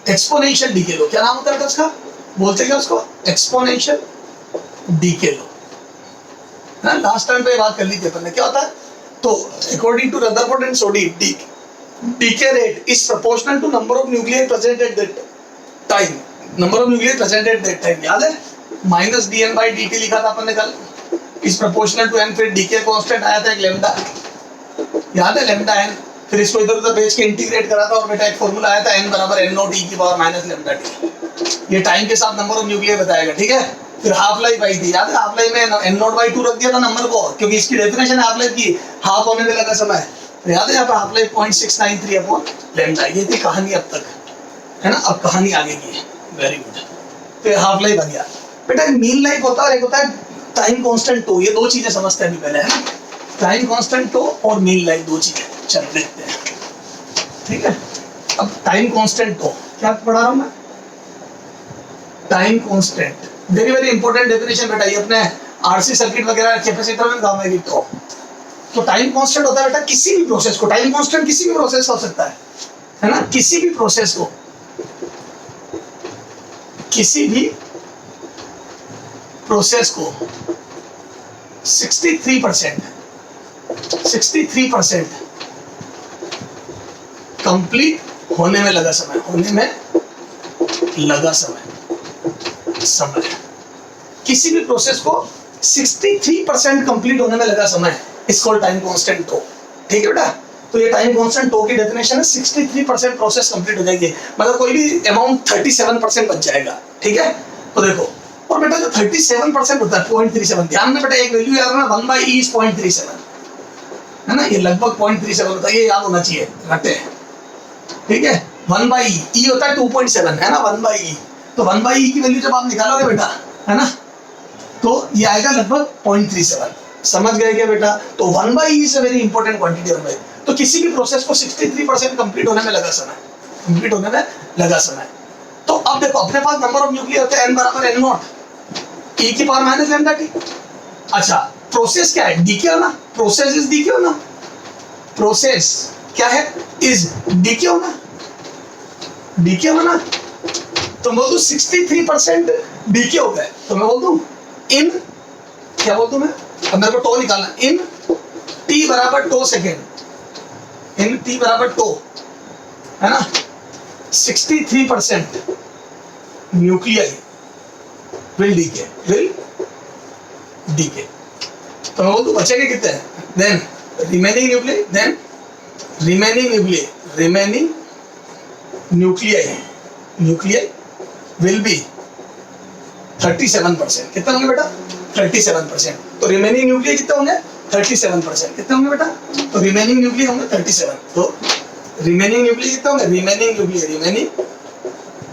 exponential decay law. क्या नाम होता है बेटा उसका, बोलते क्या उसको, एक्सपोनेंशियल डीके लॉ, ना लास्ट टाइम पे बात कर ली थी अपन ने। क्या होता है, तो according to Rutherford and Soddy, decay rate is proportional to number of nucleus present at that time, number of nucleus present at that time, याद है, माइनस dn/dt लिखा था अपन ने कल, इज प्रोपोर्शनल टू n, फिर डीके कांस्टेंट आया था एक लैम्डा, याद है, लैम्डा n, फिर इसको इधर उधर भेज के इंटीग्रेट करा था, और बेटा एक फॉर्मूला आया था n बराबर n0 t की पावर माइनस लैम्डा t, ये टाइम के साथ नंबर ऑफ न्यूक्लियस बताएगा, ठीक है। फिर हाफ लाइफ आई थी, याद है, हाफ लाइफ में n0/2 रख दिया था नंबर को, क्योंकि इसकी डेफिनेशन है हाफ लाइफ की, हाफ होने में लगा समय, तो याद है यहाँ पर हाफ लाइफ 0.693 अपॉन लैम्डा। ये थी कहानी अब तक, है ना। अब कहानी आगे की है, वेरी गुड। तो हाफ लाइफ आ गया। बेटा मीन लाइफ होता है और एक होता है टाइम कांस्टेंट टो। ये दो चीजें समझते हैं अभी पहले, है ना, टाइम कांस्टेंट टो और मीन लाइफ, दो चीजें। चल देखते हैं, ठीक है। अब टाइम कांस्टेंट टो क्या पढ़ा रहा हूं मैं, time constant, very very important definition बेटा, ये अपने आरसी सर्किट वगैरह कैपेसिटर में काम आएगी। तो टाइम कांस्टेंट होता है बेटा किसी भी प्रोसेस को, टाइम कांस्टेंट किसी भी प्रोसेस का हो सकता है ना, किसी भी प्रोसेस को, किसी भी प्रोसेस को 63% कंप्लीट होने में लगा समय, होने में लगा समय, किसी भी प्रोसेस को 63% कंप्लीट होने में लगा समय, इसको टाइम कांस्टेंट टो। ठीक है बेटा, तो ये टाइम कांस्टेंट टो की डेफिनेशन है, 63% प्रोसेस कंप्लीट हो जाएगी, मतलब कोई भी अमाउंट 37% बच जाएगा। ठीक है, तो देखो, और बेटा जो 37% होता है 0.37, ध्यान में बेटा एक वैल्यू याद रखना, 1/e is 0.37, है ना, ये लगभग 0.37 होता है, ये याद होना चाहिए, रखते हैं। ठीक है, 1/e, e होता है 2.7, है ना, 1/e, तो 1/e की वैल्यू जब आप निकालोगे बेटा, है ना, तो ये आएगा लगभग 0.37। समझ गए क्या बेटा? तो 1/e is a very important quantity of life. तो किसी भी प्रोसेस को 63% कंप्लीट होने में लगा समय, कंप्लीट होने में लगा समय। तो अब देखो, अपने पास नंबर ऑफ न्यूक्लियर होते हैं n बराबर n0 e की पावर माइनस लैम्डा t। अच्छा, प्रोसेस क्या है? डीके होना, प्रोसेस इज डीके होना, प्रोसेस क्या है? इज डीके होना, डीके होना। तो मैं बोल दूं 63% डीके हो गए, तो मैं बोल दूं इन, क्या बोल दूं मैं, अब मेरे को टो निकालना, इन t बराबर टो सेकेंड, इन t बराबर टो, है ना, 63% nuclei will decay, will decay. तो मैं बोल दूं बचेंगे कितने, then remaining nuclei, then remaining nuclei, remaining nuclei, nuclei will be 37%। कितने होंगे बेटा? 37%। तो रिमेनिंग न्यूक्लियाई कितने होंगे? 37%। कितने होंगे बेटा? तो रिमेनिंग न्यूक्लियाई होंगे 37। तो रिमेनिंग न्यूक्लियाई कितने होंगे? Remaining nuclei, remaining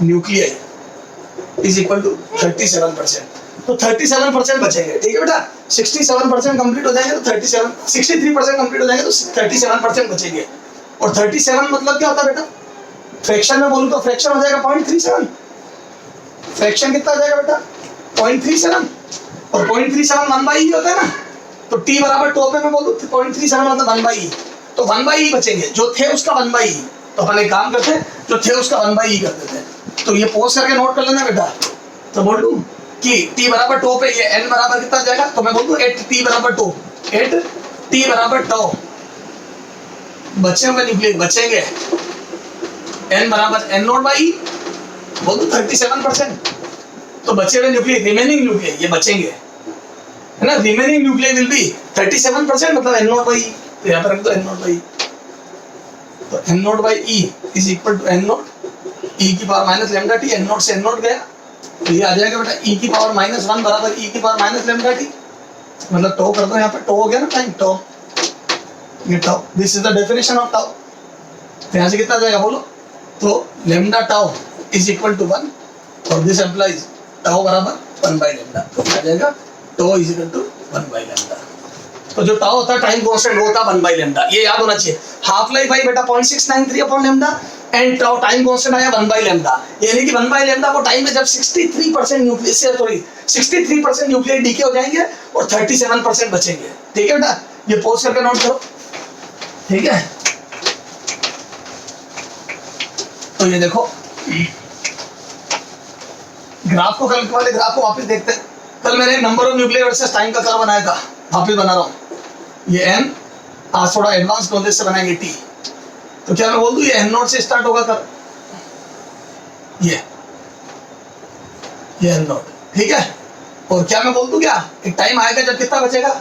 nuclei is equal to 37%। तो 37% बचेंगे। ठीक है बेटा, 67% कंप्लीट हो जाएंगे तो 63% कंप्लीट हो जाएंगे तो 37% बचेंगे। और 37 मतलब क्या होता है बेटा? फ्रैक्शन में बोलूं तो फ्रैक्शन हो जाएगा 0.37। फ्रैक्शन कितना हो जाएगा बेटा? 0.37। और 0.37 1/e होता है ना, तो t बराबर टो पे मैं बोलूं 0.37 मतलब 1/e, तो 1/e बचेंगे, जो थे उसका 1/e। तो अपन एक काम करते हैं, जो थे उसका 1/e कर देते हैं। तो ये पोज करके नोट कर लेना बेटा। तो बोल दूं कि t बराबर टो पे ये n बराबर कितना जाएगा, तो मैं बोल दूं 8t बराबर टो, 8t बराबर टो, बचे हुए न्यूक्लियस बचेंगे n बराबर n0/e, बोल दूं 37%। तो बचे हुए न्यूक्लियस, रिमेनिंग न्यूक्लियस ये बचेंगे, है ना, रिमेनिंग न्यूक्लियस विल बी 37% मतलब n0/e। तो यहाँ पर रख दो n0/e, तो n0/e is equal to n0 e की power minus lambda t, n0 से n0 गया तो ये आ जाएगा बेटा e की पावर -1 बराबर e की पावर माइनस लैम्डा t, मतलब टो कर दो, यहाँ पे टो हो गया ना टाइम, टो, ये tau, this is the definition of tau. तो यहाँ से कितना आ जाएगा बोलो? तो lambda tau is equal to 1 और दिस एम्प्लाइज टाउ बराबर 1/λ। तो क्या आ जाएगा? Tau is equal to 1/λ। तो जो टाउ होता है टाइम कांस्टेंट वो होता है 1/λ, ये याद होना चाहिए। हाफ लाइफ भाई बेटा 0.693/λ एंड टाउ टाइम कांस्टेंट आया 1/λ, यानी कि 1/λ को टाइम में जब 63% न्यूक्लियस से सॉरी 63% न्यूक्लियर डीके हो जाएंगे और 37% बचेंगे। ठीक है बेटा, ये पोज करके नोट करो। ठीक है, तो ये देखो ग्राफ को, कल वाले ग्राफ को वापस देखते हैं। कल मैंने number of nuclear versus time का कर्व बनाया था, वापस बना रहा हूँ। ये n आज थोड़ा एडवांस नॉलेज से बनाएंगे t। तो क्या मैं बोल दूं ये n0 से स्टार्ट होगा कर, ये n0, ठीक है। और क्या मैं बोल दूं क्या, एक टाइम आएगा जब कितना बचेगा?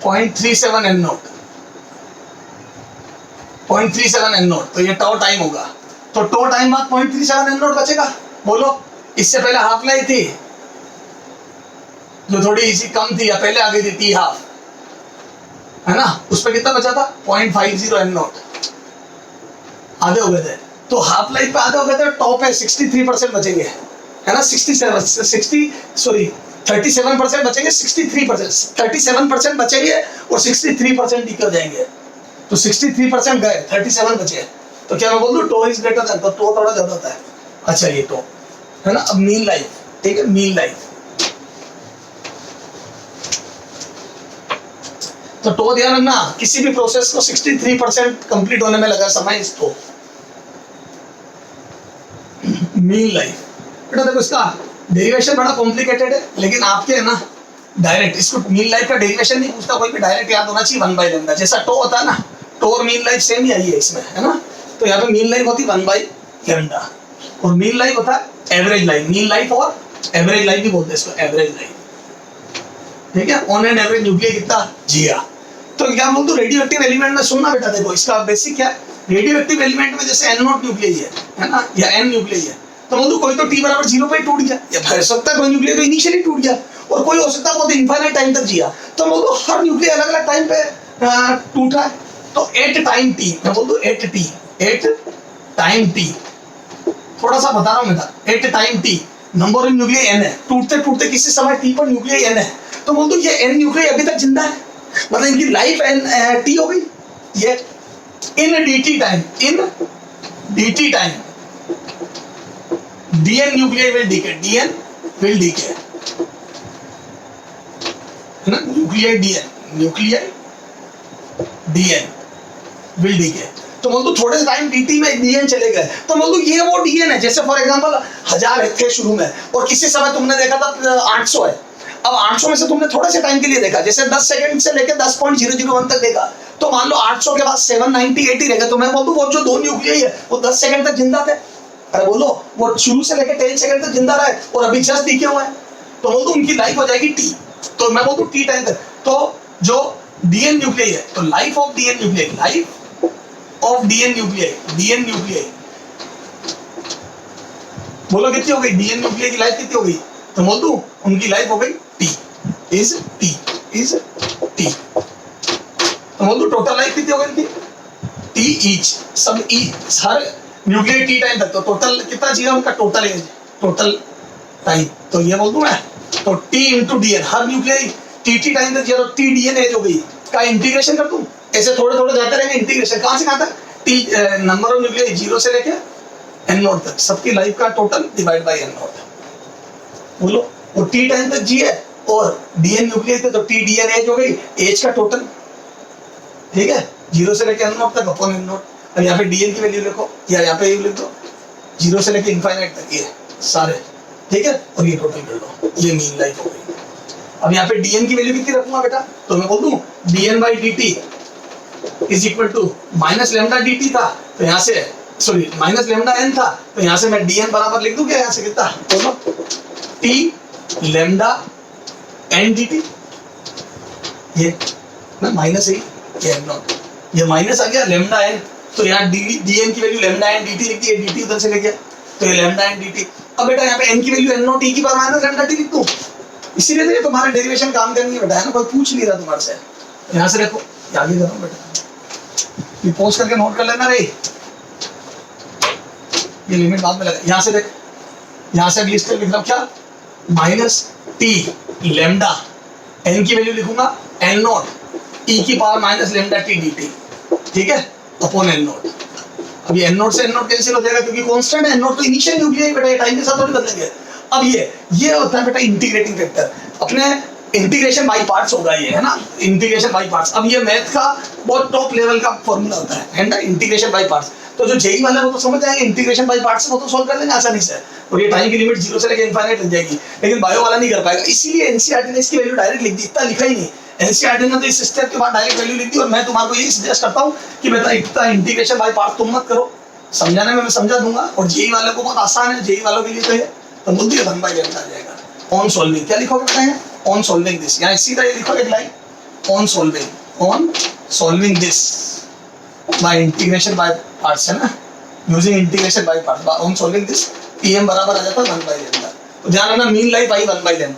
0.37 n0, 0.37 n0। तो ये टो टाइम होगा, तो टो टाइम बाद 0.37 n0 बचेगा। बोलो, इससे पहले हाफ लाइफ थी जो थोड़ी इसी कम थी या पहले आ गई थी t हाफ, है ना, उस पर कितना बचा था? 0.50 n0, आधे हो गए थे। तो हाफ लाइफ पे आते हो गए तो टॉप है 63% बचेंगे, है ना, 37% बचेंगे, 63%, 37% बचेंगे और 63% डीके हो जाएंगे। तो 63% गए, 37 बचे। तो क्या मैं बोल दूं टो इज ग्रेटर देन, तो टो थोड़ा ज्यादा होता है। अच्छा ये टो है ना। अब मीन लाइफ, ठीक है, मीन लाइफ तो टो ध्यान रखना, किसी भी प्रोसेस को 63% कंप्लीट होने में लगा समय इसको मीन लाइफ। बेटा देखो इसका डेरिवेशन बड़ा कॉम्प्लिकेटेड है, लेकिन आपके है ना डायरेक्ट इसको मीन लाइफ का डेरिवेशन नहीं पूछता कोई भी, डायरेक्ट याद होना चाहिए 1/λ। जैसा टो होता है ना, टो और मीन लाइफ सेम ही आई है इसमें, है ना। तो यहाँ पे मीन लाइफ होती 1/λ और मीन लाइफ होता है एवरेज लाइफ। मीन लाइफ और एवरेज लाइफ भी बोलते हैं इसको, एवरेज लाइफ, ठीक है। ऑन एन एवरेज न्यूक्लियर कितना जिया। तो क्या बोलते हो रेडियो एक्टिव एलिमेंट में सुनना बेटा, देखो इसका बेसिक क्या है, रेडियो एक्टिव एलिमेंट में जैसे N0 न्यूक्लियर है ना, या N न्यूक्लियर है, तो बोल दो कोई तो T बराबर 0 पे टूट गया, या हो सकता है कोई न्यूक्लियर तो इनिशियली टूट गया, और कोई हो सकता है वो इनफाइनाइट टाइम तक जिया। तो बोल दो हर न्यूक्लियर अलग अलग टाइम पे टूटा है। तो एट टाइम टी, मैं बोल दो एट टाइम टी, थोड़ा सा बता रहा हूँ मैं, at time t number of nuclear n है, टूटते टूटते किसी समय t पर न्यूक्लियर n है। तो बोल दो ये n न्यूक्लियर अभी तक जिंदा है, मतलब इनकी लाइफ t हो गई। ये in dt time, in dt time dn nuclear will decay, dn will decay, है ना, न्यूक्लियर dn विल डीके। तो बोल दो थोड़े टाइम dt में dn चले गए, तो बोल दो ये वो dn है। जैसे फॉर एग्जांपल 1000 थे शुरू में और किसी समय तुमने देखा था 800 है, अब 800 में से तुमने थोड़े से टाइम के लिए देखा, जैसे 10 सेकंड से लेकर 10.001 तक देखा, तो मान लो 800 के बाद 798 रहेगा। तो मैं बोल दूं वो जो दो न्यूक्लियर है वो 10 सेकंड तक जिंदा थे। अरे बोलो वो शुरू से लेकर 10 सेकंड तक जिंदा रहे और अभी जस्ट दिखे हुए हैं, तो बोल दूं उनकी लाइफ हो जाएगी t। तो मैं बोल दूं t टाइम तक। तो जो dn न्यूक्लियर है, तो life of dn nuclear, life of dn nuclear बोलो कितनी हो गई, dn न्यूक्लियर की लाइफ कितनी हो गई। तो बोल दूं उनकी लाइफ हो गई t इज t। तो बोल दूं टोटल लाइफ कितनी हो गई इनकी, t ईच, सब ई हर न्यूक्लियर t टाइम तक। तो टोटल कितना जिया उनका, टोटल एज, टोटल टाइम। तो ये बोल दूं मैं, तो t इंटू dn, हर न्यूक्लियर t टाइम तक जिया, तो t dn एज हो गई। का इंटीग्रेशन कर दूं, ऐसे थोड़े थोड़े जाते रहेंगे इंटीग्रेशन, कहां से कहां तक, t नंबर ऑफ न्यूक्लियर 0 से लेके n0 तक, सबकी लाइफ का टोटल डिवाइड बाय n0। बोलो वो t टाइम तक जी है और dn न्यूक्लियर थे, तो t dn एज हो गई, एज का टोटल, ठीक है, 0 से लेके n0 तक अपॉन n0। अब यहाँ पे dn की वैल्यू लिखो, या यहाँ पे लिख दो 0 से लेके इनफाइनाइट तक, ये सारे, ठीक है, और ये टोटल कर लो, ये मीन लाइफ हो गई। अब यहाँ पे dn की वैल्यू कितनी रखूंगा बेटा, तो मैं बोल दूं dn by dt is equal to minus lambda dt था, तो यहाँ से सॉरी माइनस लेमडा n था, तो यहाँ से मैं dn बराबर लिख दूं क्या, यहाँ से कितना, बोलो t लेमडा n dt, ये ना माइनस है, ये n0, ये माइनस आ गया लेमडा n, तो यहाँ dn की वैल्यू लेमडा n dt लिख दी है, dt उधर से ले गया, तो ये लेमडा n dt। अब बेटा यहाँ पे n की वैल्यू n0 t की पावर माइनस लेमडा t लिख दूं, इसीलिए तो ये तुम्हारे डेरिवेशन काम करनी है बेटा, है ना, कोई पूछ नहीं रहा तुम्हारे से। यहाँ से देखो आगे करो बेटा, ये पोस्ट करके नोट कर लेना रे, ये लिमिट बाद में लगा। यहाँ से देख, यहाँ से अगली स्टेप लिख रहा हूँ क्या, माइनस टी लेमडा एन की वैल्यू लिखूंगा n0 e की power minus lambda T dt, ठीक है, अपॉन n0। अब ये n0 से n0 कैंसिल हो जाएगा क्योंकि कांस्टेंट है, n0 तो इनिशियल न्यूक्लियर बेटा, टाइम के साथ थोड़ी बदलेंगे। अब ये होता है बेटा इंटीग्रेटिंग फैक्टर, अपने इंटीग्रेशन बाई पार्ट्स होगा ये, है ना, इंटीग्रेशन बाई पार्ट्स। अब ये मैथ का बहुत टॉप लेवल का फॉर्मूला होता है ना, इंटीग्रेशन बाई पार्ट्स। तो जो जेई वाला वो तो समझ जाएंगे इंटीग्रेशन बाई पार्ट्स, वो तो सॉल्व कर लेंगे आसानी से, और ये टाइम की लिमिट 0 से लेकर इनफाइनाइट लग जाएगी, लेकिन बायो वाला नहीं कर पाएगा। इसीलिए एनसीईआरटी ने इसकी वैल्यू डायरेक्ट लिख दी, इतना लिखा ही नहीं, एनसीईआरटी ने तो इस स्टेप के बाद डायरेक्ट वैल्यू लिख दी। और मैं तुम्हारे को यही सजेस्ट करता हूँ कि बेटा इतना इंटीग्रेशन बाई पार्ट्स तुम मत करो, समझाने में मैं समझा दूंगा, और जेई वाले को बहुत आसान है, जेई वालों के लिए तो ये तो बुद्धि 1/λ आ जाएगा। ऑन सॉल्विंग क्या लिखोगे बेटा, है ऑन सॉल्विंग दिस, यहाँ सीधा ये लिखो एक line, on solving this by integration by parts, है ना, using integration by parts, on solving this pm बराबर आ जाता है 1/λ। तो ध्यान रखना मीन लाइफ आई 1/λ,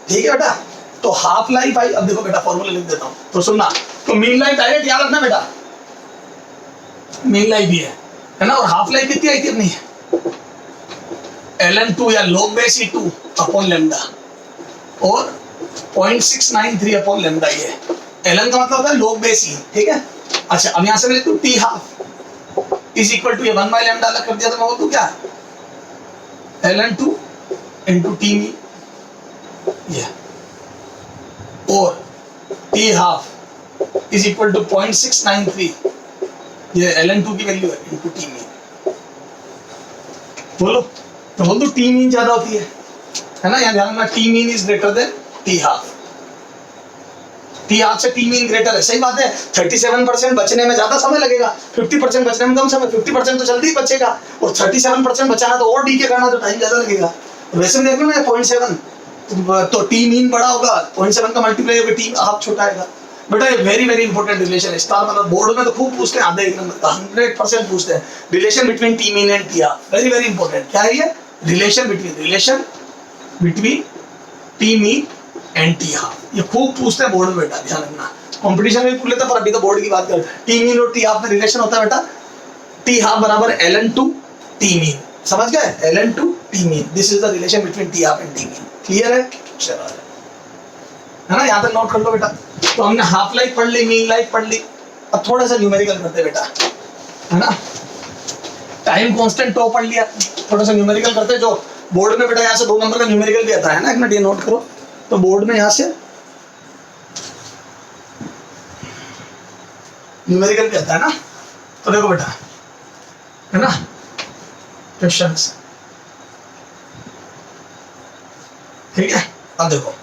ठीक है बेटा। तो हाफ लाइफ आई, अब देखो बेटा फॉर्मूला लिख देता हूँ, तो सुनना, तो मीन लाइफ डायरेक्ट याद रखना बेटा, मीन लाइफ भी है, है ना, और हाफ लाइफ कितनी आई थी अपनी ln2 या log base E2 upon lambda और 0.693 अपॉन लेमडा। ये ln का मतलब होता है log base E, ठीक है। अच्छा अब यहां से मैं लिखता हूं t half is equal to ये 1 बाय लेमडा अलग कर दिया तो मैं बोलूं क्या ln2 इंटू टी मी ये और t half is equal to 0.693 ये ln2 की वैल्यू है इंटू टी मीन। बोलो तो बोल दो टी मीन ज्यादा होती है ना, यहाँ ध्यान रखना T mean is greater then T half. T half से टी मीन ग्रेटर है, सही बात है। 37% बचने में ज्यादा समय लगेगा, 50% बचने में कम समय। 50% तो जल्दी बचेगा और 37% बचाना तो और डी के करना तो टाइम ज्यादा लगेगा। वैसे देख लो ना 0.7 तो टी मीन बड़ा होगा, 0.7 का मल्टीप्लाई होगा, टी हाफ छोटा आएगा। बेटा ये वेरी वेरी इंपॉर्टेंट रिलेशन है। स्टार मतलब बोर्ड में तो खूब पूछते हैं, आधे एक नंबर का 100% पूछते हैं relation between T mean and T half. Very very important. क्या है ये relation between T mean and T half, ये खूब पूछते हैं बोर्ड में बेटा, ध्यान रखना। कंपटीशन में भी पूछ लेते हैं पर अभी तो बोर्ड की बात कर। टी मीन और टी हाफ में रिलेशन होता है बेटा टी हाफ बराबर ln2 टी मीन, समझ गए ln2 T mean. This is the relation between T half and T mean. Clear है? चलो है ना, यहाँ तक नोट कर लो बेटा। तो हमने हाफ लाइफ पढ़ ली, मीन लाइफ पढ़ ली। अब थोड़ा सा न्यूमेरिकल करते बेटा, है ना। टाइम कांस्टेंट टो पढ़ लिया, थोड़ा सा न्यूमेरिकल करते। जो बोर्ड में बेटा यहाँ से 2 नंबर का न्यूमेरिकल भी आता है ना, एक मिनट ये नोट करो। तो बोर्ड में यहाँ से न्यूमेरिकल भी आता है ना, तो देखो बेटा, है ना क्वेश्चंस, ठीक है। अब देखो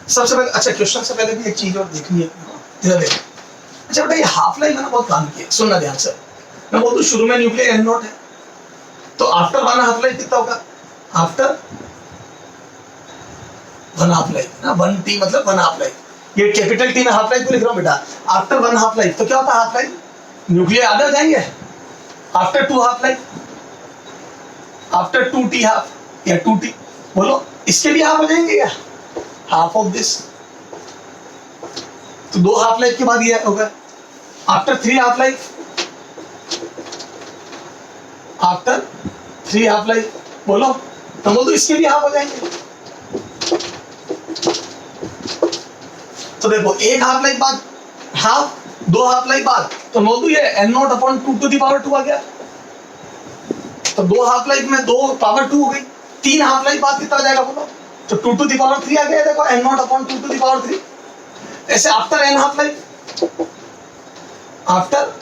सबसे पहले, अच्छा क्वेश्चन से पहले भी एक चीज और देखनी है, इधर देखो। अच्छा बेटा ये हाफ लाइफ है ना, बहुत काम की है, सुनना ध्यान से। मैं बोलूँ शुरू में न्यूक्लियर एन नोट है, तो आफ्टर 1 हाफ लाइफ कितना होगा? आफ्टर 1 हाफ लाइफ ना, 1 टी मतलब 1 हाफ लाइफ। ये कैपिटल टी में हाफ लाइफ को लिख रहा हूँ बेटा। आफ्टर 1 हाफ लाइफ तो क्या होता है हाफ लाइफ? न्यूक्लियर आधे हो जाएंगे। After 2 half life, after 2 T half या 2 टी, बोलो इसके भी हाफ हो जाएंगे क्या? हाफ ऑफ दिस, तो 2 हाफ लाइफ के बाद ये होगा। After 3 half life, after 3 half life, बोलो तो बोल दो इसके भी हाफ हो जाएंगे। तो देखो 1 हाफ लाइफ बाद हाफ, 2 हाफ लाइफ बाद, तो बोल दो ये n naught upon 2 to the power 2 आ गया। तो 2 हाफ लाइफ में 2 पावर 2 हो गई। 3 हाफ लाइफ बाद कितना जाएगा बोलो? तो 2 टू द पावर 3 आ गया। देखो n naught upon 2 to the power 3। ऐसे after n half life, after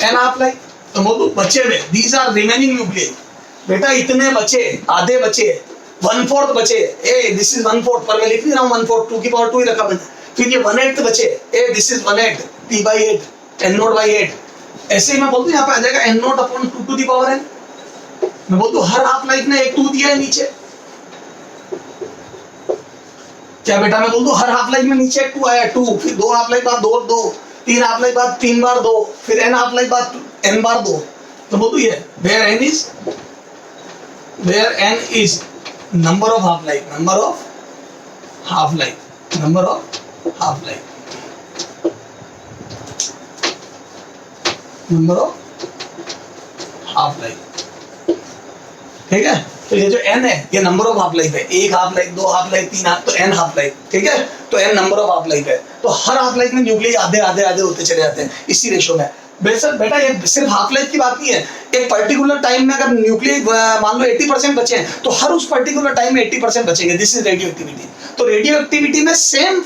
n half life, तो बोल दो बचे हुए दीज आर रिमेनिंग न्यूक्लियर। बेटा इतने बचे, आधे बचे, 1/4 बचे, ए दिस इज 1/4 पर मैं लिख नहीं रहा हूँ 1/4, 2 की पावर 2 ही रखा मैंने। फिर ये 1/8 बचे, uh this is 1/8 p/8 n naught by 8। ऐसे ही मैं बोलता हूँ यहाँ पे आ जाएगा n naught upon 2 to the power n। मैं बोलता हूँ हर हाफ लाइफ ने एक 2 दिया है नीचे। क्या बेटा मैं बोल दूं हर हाफ लाइफ में नीचे एक 2 आया, 2, फिर 2 हाफ लाइफ बाद 2, 3 हाफ लाइफ बाद 3 बार 2, फिर n हाफ लाइफ बाद n बार 2। तो बोल दो ये where n is number of half life, number of half life, number of half life, number of half life, ठीक है। तो ये जो n है ये नंबर ऑफ हाफ लाइफ है, 1 half life, 2 half life, 3 half, तो n हाफ लाइफ, ठीक है। तो n number of half life है, तो हर हाफ लाइफ में न्यूक्लियर आधे आधे आधे होते चले जाते हैं इसी रेशो में। बेटा ये सिर्फ हाफ लाइफ की बात नहीं है, एक पर्टिकुलर टाइम में अगर न्यूक्लियर मान लो 80% बचे हैं तो हर उस पर्टिकुलर टाइम में 80% बचेंगे। This is radio activity. तो रेडियो एक्टिविटी में सेम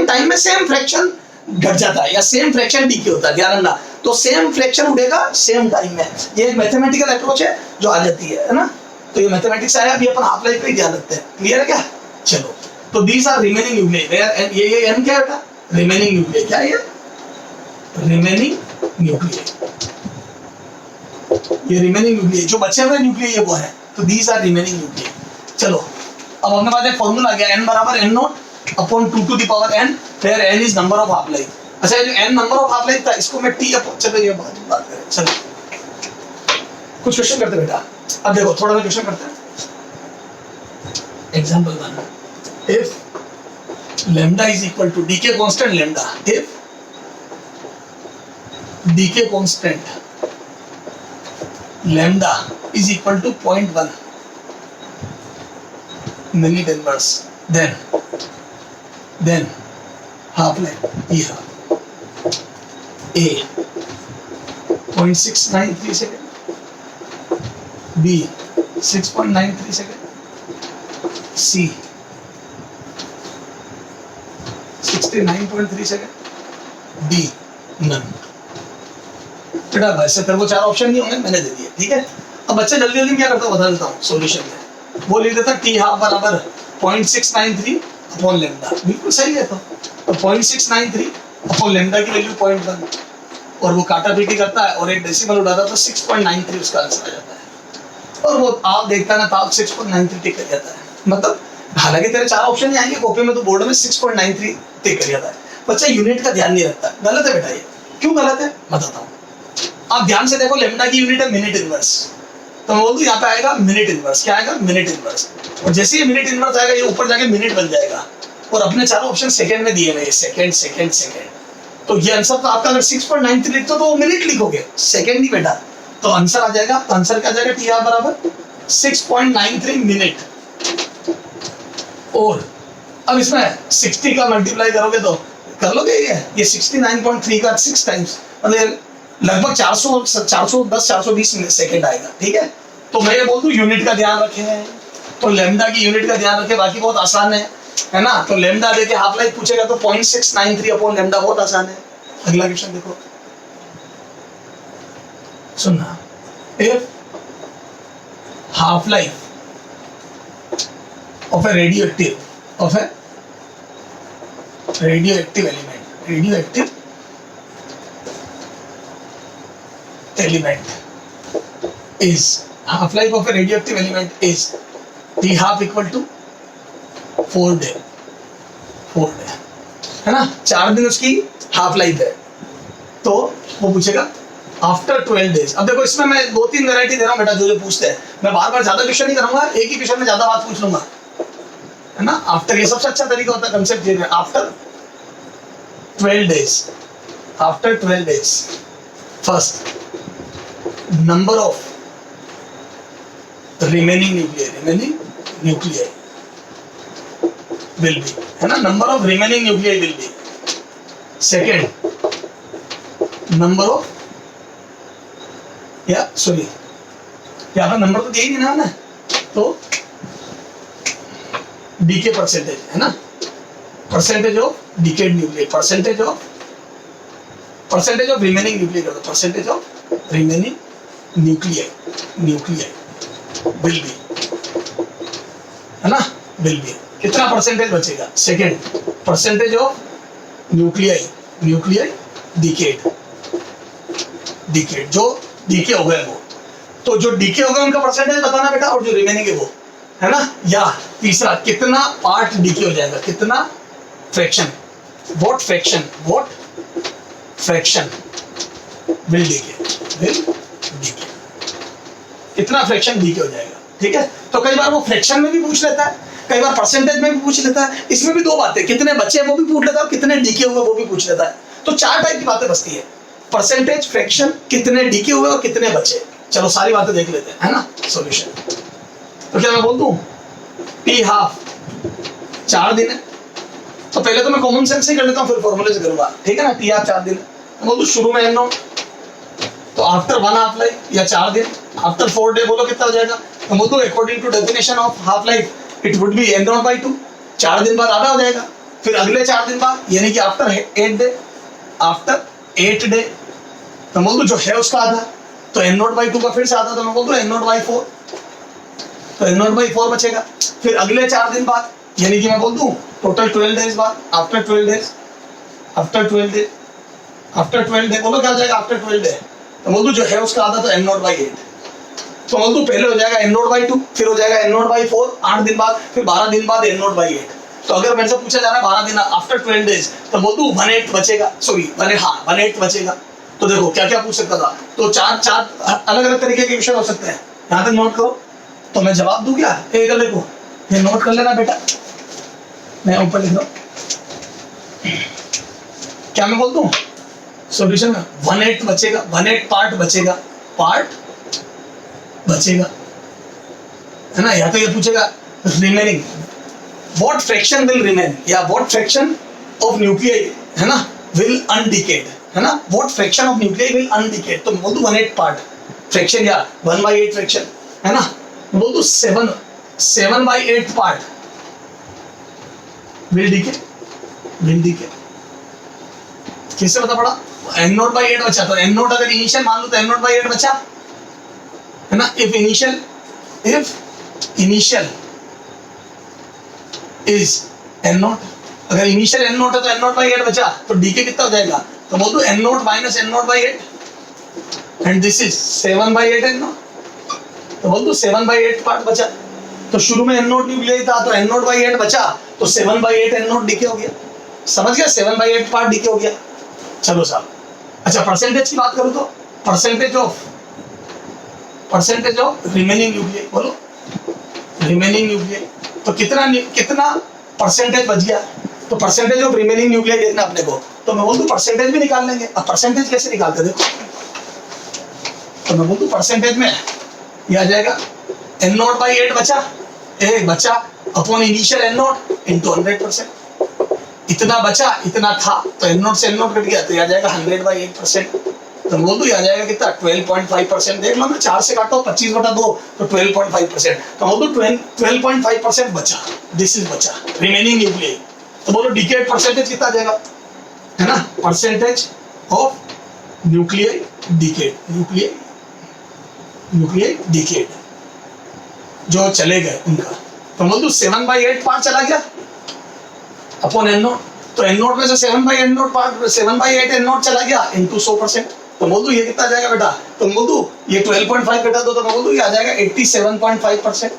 टाइम में सेम फ्रैक्शन घट जाता है या सेम फ्रैक्शन डीके होता है, ध्यान रखना। तो सेम फ्रैक्शन उड़ेगा सेम टाइम में, ये एक मैथमेटिकल अप्रोच है जो आ जाती है ना। तो ये मैथमेटिक्स आया, अभी अपन हाफ लाइफ पे ध्यान रखते हैं। क्लियर है क्या? चलो तो दीज आर रिमेनिंग न्यूक्लियर। ये n क्या है? Remaining nuclear. क्या है? Remaining nuclear. ये रिमेनिंग न्यूक्लियर जो बचे हुए न्यूक्लियर ये वो है, तो दीज आर रिमेनिंग न्यूक्लियर। चलो अब अपने पास एक फॉर्मूला आ गया, n बराबर n naught upon 2 to the power n, where n is number of half life. अच्छा ये जो n number of half life था इसको मैं t अपॉन, चलो ये बात करें। चलो कुछ क्वेश्चन करते बेटा। अब देखो थोड़ा सा क्वेश्चन करते हैं। Example 1, if lambda is equal to decay constant lambda, if decay constant lambda is equal to 0.1 minute inverse, then half life ये A 0.693 second, B 6.93 second, C 69.3 second, D none. बेटा वैसे तेरे को 4 option नहीं होंगे, मैंने दे दिए, ठीक है। अब बच्चे जल्दी जल्दी क्या करता बता देता हूँ सॉल्यूशन में। वो लिख देता टी हाफ बराबर 0.693 अपॉन लैम्डा, बिल्कुल सही है। तो 0.693 अपॉन लैम्डा की वैल्यू 0.1 और वो काटा पीटी करता है और एक डेसिमल उड़ाता तो 6.93 उसका आंसर आ जाता है। और वो आप देखता ना तो 6.93 टिक कर जाता है। मतलब हालांकि तेरे 4 ऑप्शन ही आएंगे कॉपी में, तो बोर्ड में 6.93 टिक कर जाता है। बच्चा यूनिट का ध्यान नहीं रखता, गलत है बेटा ये। क्यों गलत है बताता हूँ। आप ध्यान से देखो, लैम्डा की यूनिट है मिनट इनवर्स, तो मैं बोल दूं यहाँ पे आएगा मिनट इनवर्स। क्या आएगा? Minute inverse. और जैसे ये मिनट इनवर्स आएगा ये ऊपर जाके मिनट बन जाएगा। और अपने 4 ऑप्शन सेकंड में दिए हुए, सेकंड सेकंड सेकंड। तो ये आंसर तो आपका अगर 6.93 लिखते हो तो वो मिनट लिखोगे, सेकंड नहीं बेटा। तो आंसर आ जाएगा, तो आंसर क्या आ जाएगा? टी आर बराबर 6.93 मिनट। और अब इसमें 60 का मल्टीप्लाई करोगे तो कर लोगे ये 69.3 का 6 टाइम्स, मतलब लगभग 410-420 सेकंड आएगा, ठीक है। तो मैं ये बोल दूं यूनिट का ध्यान रखें, तो लैम्डा की यूनिट का ध्यान रखें, बाकी बहुत आसान है ना। तो लैम्डा देके हाफ लाइफ पूछेगा तो 0.693 अपॉन लैम्डा, बहुत आसान है। अगला क्वेश्चन देखो, सुनना। If half life of a radioactive element is half life of a radioactive element is T half equal to 4 day, है ना। 4 दिन उसकी हाफ लाइफ है। तो वो पूछेगा आफ्टर 12 डेज। अब देखो इसमें मैं 2-3 वैरायटी दे रहा हूँ बेटा, जो पूछते हैं। मैं बार बार ज्यादा क्वेश्चन नहीं करूंगा, एक ही क्वेश्चन में ज्यादा बात पूछ लूंगा, है ना। आफ्टर ये सबसे अच्छा तरीका होता है कंसेप्ट ये, after 12 days, after 12 days first number of remaining nuclei will B, है ना। Number of remaining nuclei will B. Second number of, या सॉरी यहाँ पर नंबर तो दे ही नहीं ना, तो डीके परसेंटेज, है ना। Percentage of decayed nuclei, percentage of remaining nuclei कर दो, percentage of remaining nuclei will B, है ना, विल बी। कितना परसेंटेज बचेगा? Second percentage of nuclei decade, जो डीके हो गए वो, तो जो डीके हो गए उनका परसेंटेज बताना बेटा, और जो रिमेनिंग है वो, है ना। या तीसरा कितना पार्ट डीके हो जाएगा, कितना fraction, what fraction will decay, कितना फ्रैक्शन डीके हो जाएगा, ठीक है। तो कई बार वो फ्रैक्शन में भी पूछ लेता है, कई बार परसेंटेज में भी पूछ लेता है। इसमें भी 2 बातें, कितने बचे वो भी पूछ लेता है और कितने डीके हुए वो भी पूछ लेता है। तो 4 टाइप की बातें बचती है, परसेंटेज, फ्रैक्शन, कितने डीके हुए और कितने बचे। चलो सारी बातें देख लेते हैं, है ना। सॉल्यूशन तो क्या मैं बोल दूं, टी हाफ 4 दिन है, तो पहले तो मैं कॉमन सेंस से कर लेता हूँ, फिर फॉर्मूले से करूंगा, ठीक है ना। टी हाफ 4 दिन है, मैं बोल दूं शुरू में एन नॉट, तो आफ्टर 1 हाफ लाइफ या 4 दिन, आफ्टर 4 डे बोलो कितना हो जाएगा, तो बोल दूं according to definition of half life it would be N naught by 2, 4 दिन बाद आधा हो जाएगा। फिर अगले 4 दिन बाद यानी कि आफ्टर 8 डे, तो बोल दूं जो है उसका आधा, तो एन नॉट बाई 2 का फिर से आधा, तो मैं बोल दूं एन नॉट बाई 4, तो एन नॉट बाई 4 बचेगा। फिर अगले 4 दिन बाद यानी कि मैं बोल दूं टोटल 12 डेज बाद, आफ्टर 12 डे बोलो क्या हो जाएगा आफ्टर 12 डे, तो बोल दूं जो है उसका आधा, तो एन नॉट बाई 8, तो बोल दूं पहले हो जाएगा एन नॉट बाई 2, फिर हो जाएगा एन नॉट बाई 4 8 दिन बाद, फिर 12 दिन बाद एन नॉट बाई 8। तो अगर मेरे से पूछा जा रहा है 12 दिन आफ्टर 12 डेज, तो बोल दूं 18 बचेगा, सॉरी 18 बचेगा। तो देखो क्या क्या पूछ सकता था, तो 4 अलग अलग तरीके के क्वेश्चन हो सकते हैं। यहाँ तक नोट करो, तो मैं जवाब दूं क्या, एक अगले को ये नोट कर लेना बेटा, मैं ऊपर लिख रहा हूं। क्या मैं बोल दूं, सॉल्यूशन में 1/8 बचेगा, 1/8 पार्ट बचेगा, पार्ट बचेगा, है ना। या तो ये पूछेगा remaining what fraction will remain, या व्हाट फ्रैक्शन ऑफ न्यूक्लियाई, है ना, विल अनडिकेड, है ना, what fraction of nuclei will undecayed, तो मैं बोल दूं 1/8 पार्ट फ्रैक्शन या 1/8 फ्रैक्शन, है ना, बोल दूं 7/8 पार्ट विल डीके। कैसे बता पड़ा, n0/8 बचा, तो n0 अगर इनिशियल मान लो तो n0/8 बचा, है ना। इफ इनिशियल इज n0, अगर इनिशियल n0 है तो n0/8 बचा, तो डीके कितना हो जाएगा, तो बोल दो n0 minus n0/8 and this is 7/8 n0, तो बोल दो 7/8 पार्ट बचा। तो शुरू में n0 न्यूक्लियाई था, तो n0/8 बचा, तो 7/8 n0 डीके हो गया, समझ गया, 7/8 पार्ट डीके हो गया। चलो साहब, अच्छा परसेंटेज की बात करूं तो परसेंटेज ऑफ रिमेनिंग न्यूक्लियाई, बोलो रिमेनिंग न्यूक्लियाई, तो कितना परसेंटेज बच गया, तो परसेंटेज ऑफ रिमेनिंग न्यूक्लियाई देखना अपने को, तो मैं बोल दूं परसेंटेज भी निकाल लेंगे। अब परसेंटेज कैसे निकालते देखो, तो मैं बोल दूं परसेंटेज में ये आ जाएगा n0/8 बचा अपॉन इनिशियल n0 इंटू 100%, इतना बचा इतना था, तो n0 से n0 कट गया, तो ये आ जाएगा 100/8%, तो बोल दो ये आ जाएगा कितना 12.5%, देख लो ना, 4 से काटो 25/2 तो 12.5%, तो बोल दो 12.5% बचा, दिस इज बचा रिमेनिंग न्यूक्लियाई, तो बोलो डिकेड परसेंटेज कितना आ जाएगा, है ना, परसेंटेज ऑफ न्यूक्लियाई डिकेड जो चले गए उनका, तो बोल दो 7/8 पार्ट चला गया अपॉन n0, तो n0 में से 7/8 n0 चला गया इंटू 100%, तो बोल दो ये कितना आ जाएगा बेटा, तो बोल दो ये 12.5 बेटा दो, तो बोल दो ये आ जाएगा 87.5%,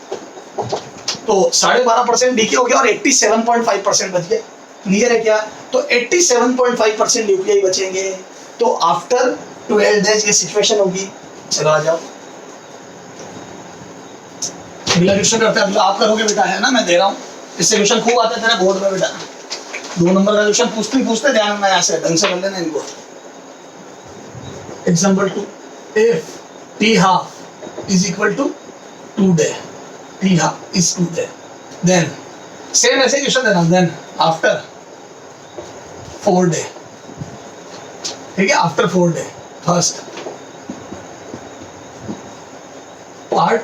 तो 12.5% डीके हो गया और 87.5% बच गया। क्लियर है क्या, तो 87.5% न्यूक्लियाई बचेंगे, तो आफ्टर 12 डेज ये सिचुएशन होगी। चलो आ जाओ, अगला क्वेश्चन करते हैं, आप करोगे बेटा, है ना, मैं दे रहा हूँ, इससे क्वेश्चन खूब आते थे ना बोर्ड में बेटा, 2 नंबर का क्वेश्चन पूछते ध्यान में, यहाँ से ढंग से कर लेना इनको। Example 2, if t½ is equal to 2 day, t½ is 2 day, then same ऐसे क्वेश्चन देना, देन आफ्टर 4 डे, ठीक है, आफ्टर 4 डे फर्स्ट पार्ट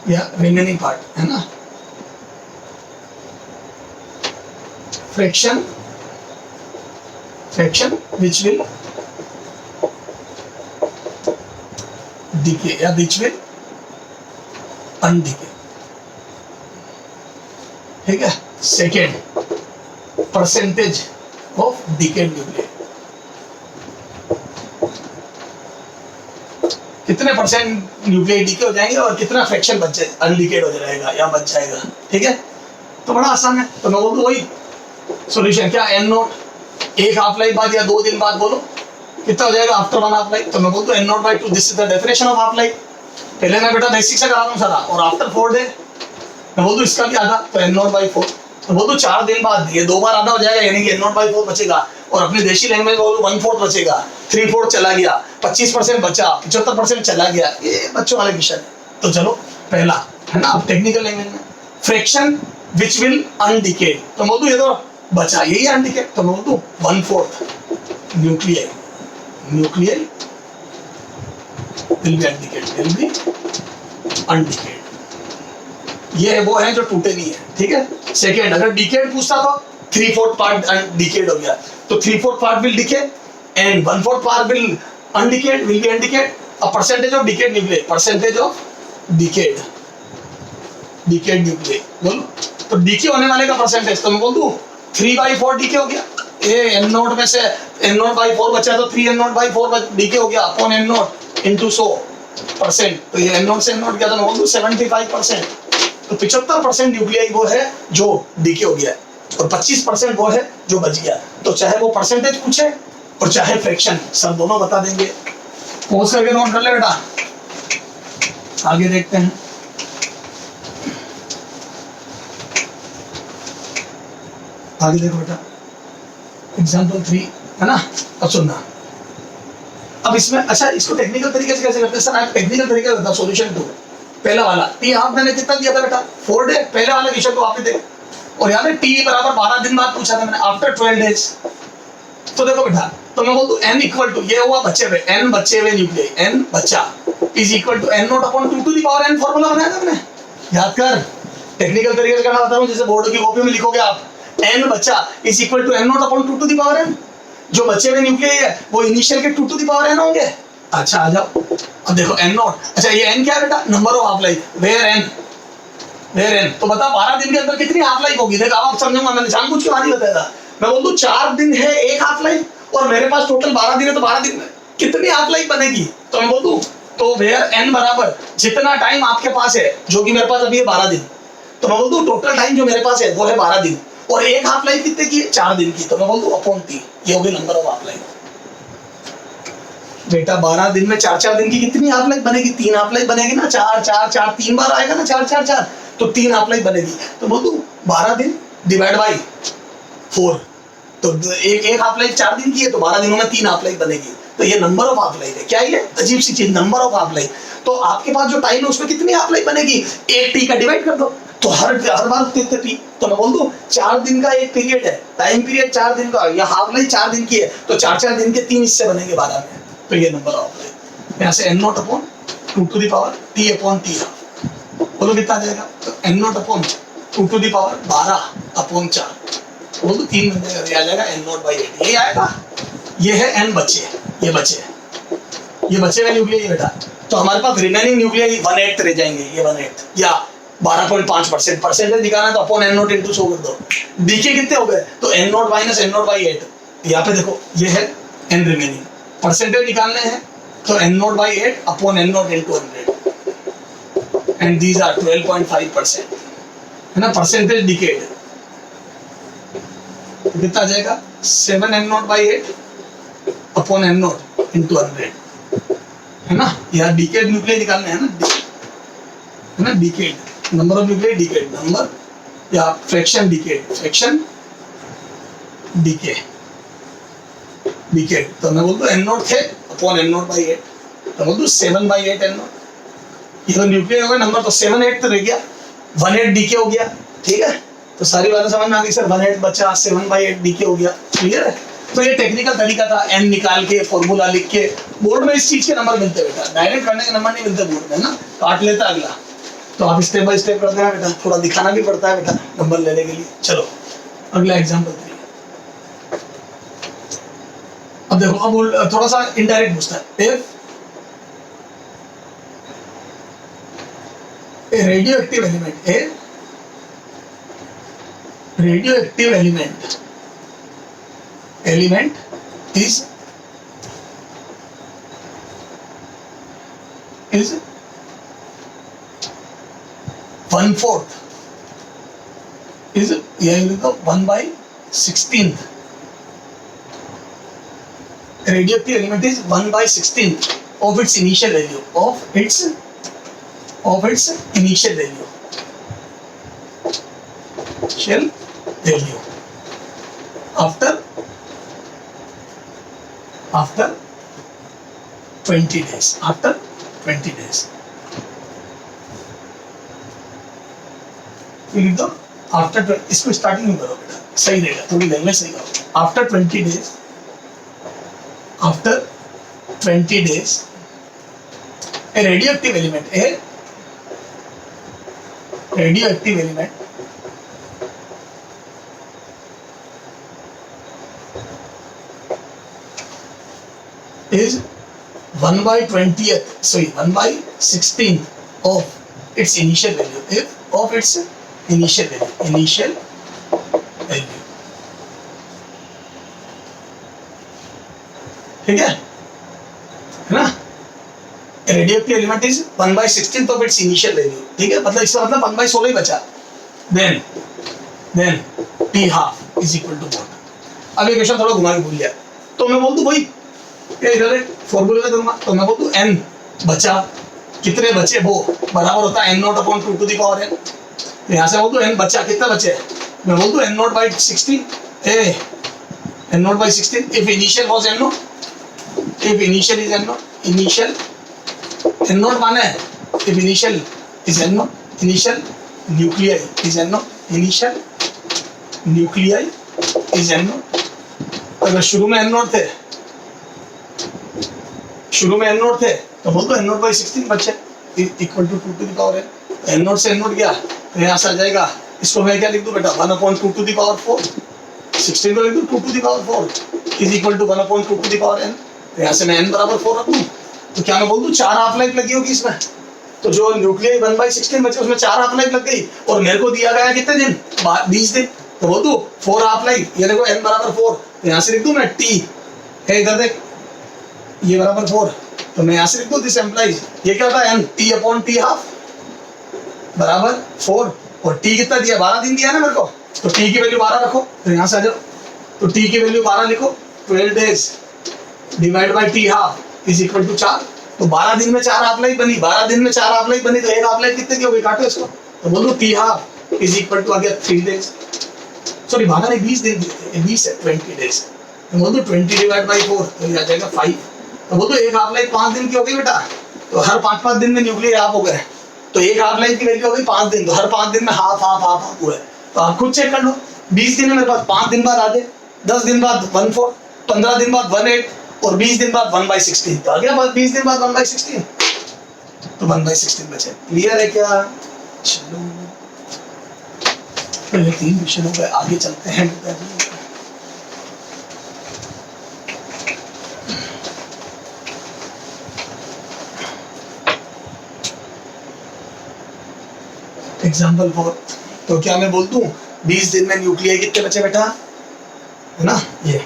या रिमेनिंग पार्ट, है ना, फ्रैक्शन which will decay या which will undecay, ठीक है। Second percentage of decayed nuclei, कितने परसेंट न्यूक्लियाई डीके हो जाएंगे और कितना फ्रैक्शन बच जाए, अनडिकेड हो जाएगा या बच जाएगा, ठीक है। तो बड़ा आसान है, तो मैं बोल दूं वही सॉल्यूशन, क्या n0 एक हाफ लाइफ बाद या 2 दिन बाद बोलो कितना हो जाएगा आफ्टर 1 हाफ लाइफ, तो मैं बोलता हूँ n0/2, this is the definition of half life. पहले मैं बेटा बेसिक से करा रहा हूँ सारा, और आफ्टर 4 डे मैं बोल दूं इसका भी आधा, तो n0/4, तो बोल दूं 4 दिन बाद ये 2 बार आधा हो जाएगा, यानी कि n0/4 बचेगा, और अपनी देशी लैंग्वेज बोलूं 1/4 बचेगा, 3/4 चला गया, 25% बचा, 75% चला गया, ये बच्चों वाला क्वेश्चन है। तो चलो पहला, है ना, अब टेक्निकल लैंग्वेज में फ्रैक्शन विच विल अनडिकेड, तो बोल दूं ये तो बचा, यही अनडिकेड, तो बोल दूं 1/4 न्यूक्लियाई will be undecayd, ये वो है जो टूटे नहीं है, ठीक है। सेकेंड, अगर डिकेड पूछता तो 3/4 पार्ट डिकेड हो गया, तो 3/4 part will decay and 1/4 part will undecayed, will be undecayed. अब percentage of decayed nuclei, percentage of decayed nuclei बोलो, तो डीके होने वाले का परसेंटेज, तो मैं बोल दूं 3/4 डीके हो गया, ये n0 में से n0/4 बचा, तो 3n0/4 डीके हो गया अपॉन n0 इंटू 100%, तो ये n0 से n0 गया, तो मैं बोल दूं 75%, तो 75% न्यूक्लियाई वो है जो डीके हो गया है, और 25% वो है जो बच गया। तो चाहे वो परसेंटेज पूछे और चाहे फ्रैक्शन, सर दोनों बता देंगे। पॉज करके नोट कर ले बेटा, आगे देखते हैं। आगे देखो बेटा, एग्जाम्पल 3, है ना। अब सुनना, अब इसमें अच्छा इसको टेक्निकल तरीके से कैसे करते हैं सर, आप टेक्निकल तरीके से बताओ। सॉल्यूशन 2 पहला वाला टी हाफ मैंने कितना दिया था बेटा 4 डे, पहले वाला क्वेश्चन को आप ही देख, और याद है टी बराबर 12 दिन बाद पूछा था मैंने आफ्टर 12 डेज। तो देखो बेटा, तो मैं बोल दूं n इक्वल टू, ये हुआ बचे हुए n बचे हुए न्यूक्लियाई, n बचा is equal to n naught upon 2 to the power n, formula बनाया था मैंने, याद कर। टेक्निकल तरीके से करना बता रहा हूं, जैसे बोर्ड की कॉपी में लिखोगे आप n बचा is equal to n naught upon 2 to the power n। जो बचे हुए न्यूक्लियाई है वो इनिशियल के 2 टू द पावर n होंगे। अच्छा आ जाओ, अब देखो n नॉट, अच्छा ये n क्या है बेटा, number of half life, where n। तो बता 12 दिन के अंदर कितनी हाफ लाइफ होगी, देखो अब समझूंगा, मैंने जानबूझ के नहीं बताया था। मैं बोल दूं 4 दिन है एक हाफ लाइफ, और मेरे पास टोटल 12 दिन है, तो 12 दिन में कितनी हाफ लाइफ बनेगी, तो मैं बोल दूं तो वेयर n बराबर जितना टाइम आपके पास है, जो कि मेरे पास अभी है 12 दिन, तो मैं बोल दूं टोटल टाइम जो मेरे पास है वो है 12 दिन, और एक हाफ लाइफ कितने की है 4 दिन की, तो मैं बोल दूं अपॉन 3, ये होगी नंबर ऑफ हाफ लाइफ। बेटा 12 दिन में 4 दिन की कितनी हाफ लाइफ बनेगी, 3 हाफ लाइफ बनेगी ना, 4 3 बार आएगा ना 4 तो 3 हाफ लाइफ बनेगी। तो बोल दूं 12 दिन डिवाइड बाई 4, तो एक हाफ लाइफ 4 दिन की है, तो 12 दिनों में 3 हाफ लाइफ बनेगी, तो ये नंबर ऑफ हाफ लाइफ है। क्या ये अजीब सी चीज, नंबर ऑफ हाफ लाइफ। तो आपके पास जो टाइम है उसमें कितनी हाफ लाइफ बनेगी, एक टी का डिवाइड कर दो, तो हर बार कितने टी, तो मैं बोल दूं 4 दिन का एक पीरियड है, टाइम पीरियड 4 दिन का, या हाफ लाइफ 4 दिन की है, तो 4 दिन के 3 हिस्से बनेंगे 12 में, तो ये नंबर ऑफ लाइफ। यहाँ से n naught upon 2 to the power t upon t बोलो कितना आ जाएगा, तो n naught upon 2 to the power 12 upon 4, बोल दो 3 बन जाएगा, ये आ जाएगा n नॉट बाई 8, ये आएगा। ये है n बचे, ये बचे हुए न्यूक्लियाई बेटा, तो हमारे पास रिमेनिंग न्यूक्लियाई 1/8 रह जाएंगे, ये 1/8 या 12.5%, परसेंटेज निकालना तो अपॉन n नॉट इंटू 100 कर दो। डीके कितने हो गए, तो n not minus n naught by 8, यहाँ पे देखो ये है n रिमेनिंग, परसेंटेज निकालने हैं तो n naught by 8 upon n naught into 100, and these are 12.5%, है ना, परसेंटेज डिकेड, तो कितना आ जाएगा 7 n naught by 8 upon n naught into 100, है ना। यार डिकेड न्यूक्लियाई निकालने हैं ना, है ना, decade number of nuclei, decade number या फ्रैक्शन डिकेड, फ्रैक्शन डिकेड, तो मैं बोलता हूँ n नॉट थे अपॉन n नॉट बाई 8, तो बोल दूं 7/8 n नॉट, ये तो न्यूक्लियाई हो गया नंबर, तो 7 8 तो रह गया, 1/8 डीके हो गया, ठीक है। तो सारी बातें समझ में आ गई सर, 1/8 बचा, 7/8 डीके हो गया, क्लियर है। तो ये टेक्निकल तरीका था, n निकाल के फॉर्मूला लिख के, बोर्ड में इस चीज के नंबर मिलते बेटा, डायरेक्ट करने के नंबर नहीं मिलते बोर्ड में ना, काट लेता अगला, तो आप स्टेप बाय स्टेप करते हैं बेटा, थोड़ा दिखाना भी पड़ता है बेटा नंबर लेने के लिए। चलो अगला एग्जाम्पल 3, अब देखो, अब थोड़ा सा इनडायरेक्ट पूछता है, if a radioactive element is 1/4 is 1/16, a radioactive element is 1/16 of its initial value, initial value after 20 days, लिख दो आफ्टर, इसको स्टार्टिंग में करो बेटा, सही रहेगा, थोड़ी देर में सही करो, after 20 days a radioactive element is 1/16 of its initial value, initial value, ठीक है ना। Radioactive element is 1/16 of its initial value, ठीक है, मतलब इसका मतलब 1/16 ही बचा, then t half is equal to what. अब ये क्वेश्चन थोड़ा घुमा के भूल गया, तो मैं बोल दूं भाई इधर एक फॉर्मूला में दूंगा, तो मैं बोल दूं n बचा, कितने बचे वो बराबर होता है n naught upon 2 to the power n, यहाँ से बोल दूं n बचा, कितना बचे, मैं बोल दूं n naught by 16, n naught by 16 if initial was n naught, if initial is n naught, initial n naught माना है if initial is n naught, initial nuclei is n naught, initial nuclei is n naught। अगर शुरू में n naught थे, शुरू में n naught थे तो बोल दो n naught by 16 बच्चे equal to 2 to the power n, n naught से n naught गया तो यहाँ से आ जाएगा, इसको मैं क्या लिख दूं बेटा 1/2 to the power 4, 16 को लिख दूं 2 to the power 4 is equal to 1/2 to the power n, तो यहाँ से मैं n बराबर 4 रख दूं तो क्या मैं बोल दूं 4 हाफ लाइफ लगी होगी इसमें, तो जो न्यूक्लियस 1/16 बचे उसमें 4 हाफ लाइफ लग गई और मेरे को दिया गया कितने दिन 20 दिन, तो बोल दूं 4 हाफ लाइफ, ये देखो n बराबर 4 तो यहाँ से लिख दूं मैं t है, इधर देख ये बराबर 4 तो मैं यहाँ से लिख दूं दिस एम्प्लाइज ये क्या होता है n t upon t half बराबर 4 और t कितना दिया 12 दिन दिया ना मेरे को, तो t की वैल्यू 12 रखो, तो यहाँ से आ जाओ तो t की वैल्यू 12 लिखो, 12 days divide by t half is equal to 4, तो 12 दिन में 4 हाफ लाइफ बनी, 12 दिन में 4 हाफ लाइफ बनी तो एक हाफ लाइफ कितने की होगी, काटो इसको, तो बोलो t half is equal to आ गया 3 डेज, सॉरी भागा नहीं 20 दिन दिए थे, 20 है 20 डेज, तो बोल दो 20 डिवाइड बाय 4 तो ये आ जाएगा 5, तो बोल दो एक हाफ लाइफ 5 दिन की हो गई बेटा, तो हर 5-5 दिन में न्यूक्लियर हाफ हो गए, तो एक हाफ लाइफ की वैल्यू हो गई 5 दिन, तो हर 5 दिन में हाफ हाफ हाफ हाफ हुआ है, तो आप खुद चेक कर लो 20 दिन है मेरे पास, 5 दिन बाद आधे, 10 दिन बाद 1/4, 15 दिन बाद 1/8 और 20 दिन बाद 1/16, तो आ गया 20 दिन बाद 1/16, तो 1/16 बचे, क्लियर है क्या? चलो पहले 3 क्वेश्चन हो गए, आगे चलते हैं। एग्जाम्पल 4, तो क्या मैं बोल दूं 20 दिन में न्यूक्लियर कितने बचे बेटा, है ना ये,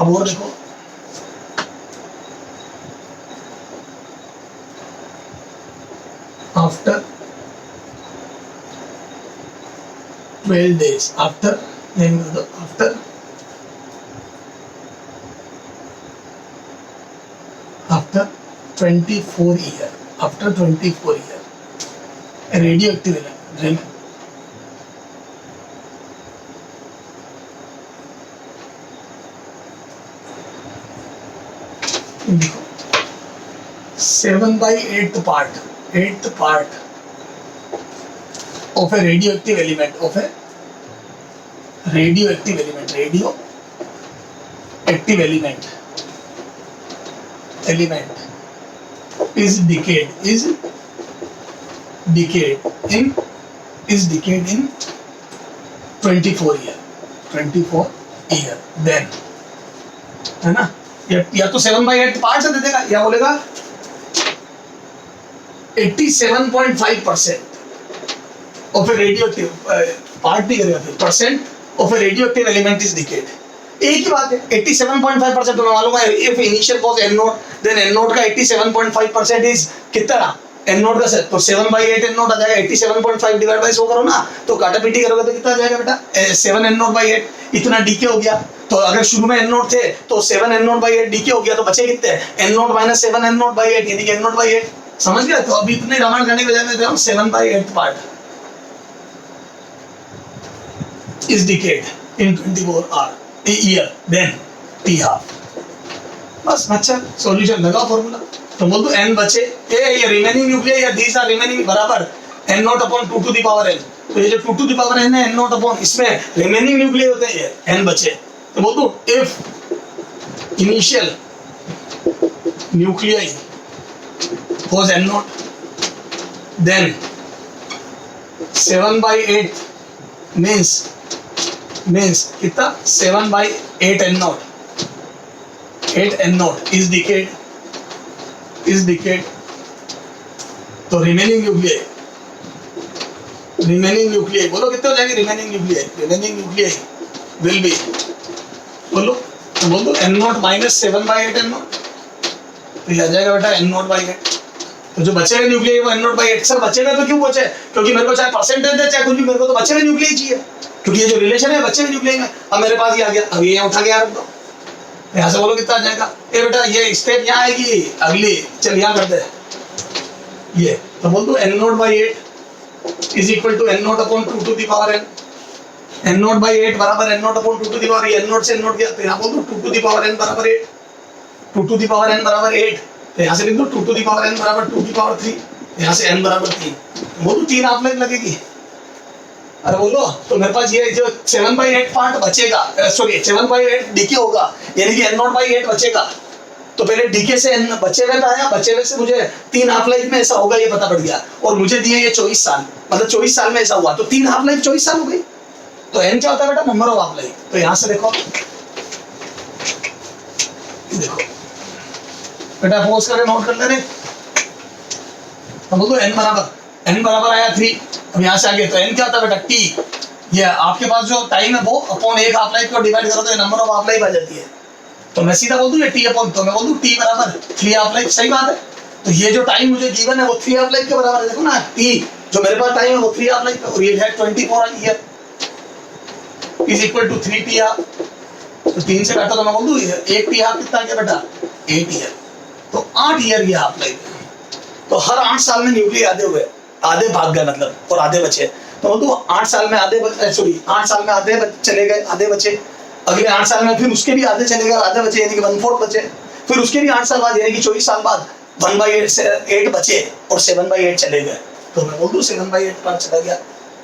अब और देखो after 12 days, after after 24 year, after 24 year radio active है, देखो 7/8 part of a radioactive element, of a radioactive element is decayed in 24 year, then है ना, या तो 7/8 पार्ट से दे देगा या बोलेगा 87.5% of a radioactive part नहीं करेगा, फिर percent of a radioactive element is decayed, एक ही बात है 87.5%, तो मैं मालूम है if initial was n naught then n naught का 87.5% is कितना n naught का से, तो 7/8 n naught आ जाएगा, 87.5 डिवाइड बाय 100 करो ना तो काटापीटी करोगे तो कितना आ जाएगा बेटा 7 n naught by 8, इतना डीके हो गया, तो अगर शुरू में n naught थे तो 7 n naught by 8 डीके हो गया, तो बचे कितने n naught minus 7 n naught by 8 यानी कि n naught by 8, समझ गया? तो अभी इतने रामायण करने के बजाय हम 7/8 part is decayed in 24 hour a year then t half, बस अच्छा सॉल्यूशन लगा फॉर्मूला, तो बोल दो n बचे ये रिमेनिंग न्यूक्लियर या these are remaining बराबर n naught upon 2 to the power n, तो ये जो 2 to the power n है n naught upon इसमें रिमेनिंग न्यूक्लियर होते हैं n बचे, तो बोल दो if initial nuclei was n naught then 7/8 means कितना 7/8 n naught, 8 n naught is decayed, तो रिमेनिंग न्यूक्लियर बोलो कितने हो जाएंगे रिमेनिंग न्यूक्लियर विल बी, बोलो तो बोल दो n naught minus 7/8 n naught, तो ये आ जाएगा बेटा n naught by 8, तो जो बचेगा न्यूक्लियर वो n naught by 8, सर बचेगा तो क्यों बचे, क्योंकि मेरे को चाहे परसेंटेज दे चाहे कुछ भी, मेरे को तो बचेगा न्यूक्लियर चाहिए, क्योंकि ये जो रिलेशन है बच्चे में न्यूक्लियर में, अब मेरे पास ये आ गया, अब ये उठा के रख दो, यहाँ से बोलो कितना आ जाएगा, ये बेटा ये स्टेप यहाँ आएगी अगली, चल यहाँ कर दे ये, तो बोल दो n naught by 8 is equal to n naught upon 2 to the power n, n naught by 8 बराबर n naught upon 2 to the power, n naught से n नॉट गया तो यहाँ बोल दो 2 टू द पावर n बराबर 8, 2 टू द पावर n बराबर 8, तो यहाँ से लिख दो 2 टू द पावर n बराबर 2 की पावर 3, यहाँ से n बराबर 3, बोलो 3 हाफ लाइफ लगेगी। अरे बोलो, तो मेरे पास ये जो 7/8 पार्ट बचेगा, सॉरी 7/8 डीके होगा, यानी कि n नॉट बाई 8 बचेगा। तो पहले डीके से n बचे हुए आया, बचे हुए से मुझे 3 हाफ लाइफ में ऐसा होगा ये पता पड़ गया, और मुझे दिए ये 24 साल, मतलब 24 साल में ऐसा हुआ, तो 3 हाफ लाइफ 24 साल हो गई। तो n क्या होता है बेटा, नंबर ऑफ हाफ लाइफ। तो यहां से देखो बेटा, पोज करके नोट कर ले रहे, तो बोलो n बराबर आया 3। अब यहाँ से आगे तो n क्या होता है बेटा, t। ये आपके पास जो टाइम है वो अपॉन एक हाफ लाइफ को डिवाइड करो तो नंबर ऑफ हाफ लाइफ आ जाती है। तो मैं सीधा बोल दूं ये t अपॉन, तो मैं बोल दूं t बराबर 3 हाफ लाइफ, सही बात है। तो ये जो टाइम मुझे गिवन है वो 3 हाफ लाइफ के बराबर है। देखो ना, t जो मेरे पास टाइम है वो 3 हाफ लाइफ है, और ये है 24 year is equal to 3 t half. तो 3 से काटा तो मैं बोल दूं 1 t हाफ कितना गया बेटा, 8 ईयर। तो 8 ईयर ये हाफ लाइफ है। तो हर 8 साल में न्यूक्लियर आधे हुए, आधे भाग गए मतलब, और आधे बचे। तो बोल दूं 8 साल में आधे, सॉरी 8 साल में आधे चले गए, आधे बचे। अगले 8 साल में फिर उसके भी आधे चले गए, आधे बचे, यानी कि 1/4 बचे। फिर उसके भी 8 साल बाद, यानी कि 24 साल बाद 1/8 से 8 बचे और 7/8 चले गए। तो मैं बोल दूं 7/8 पार्ट चला गया,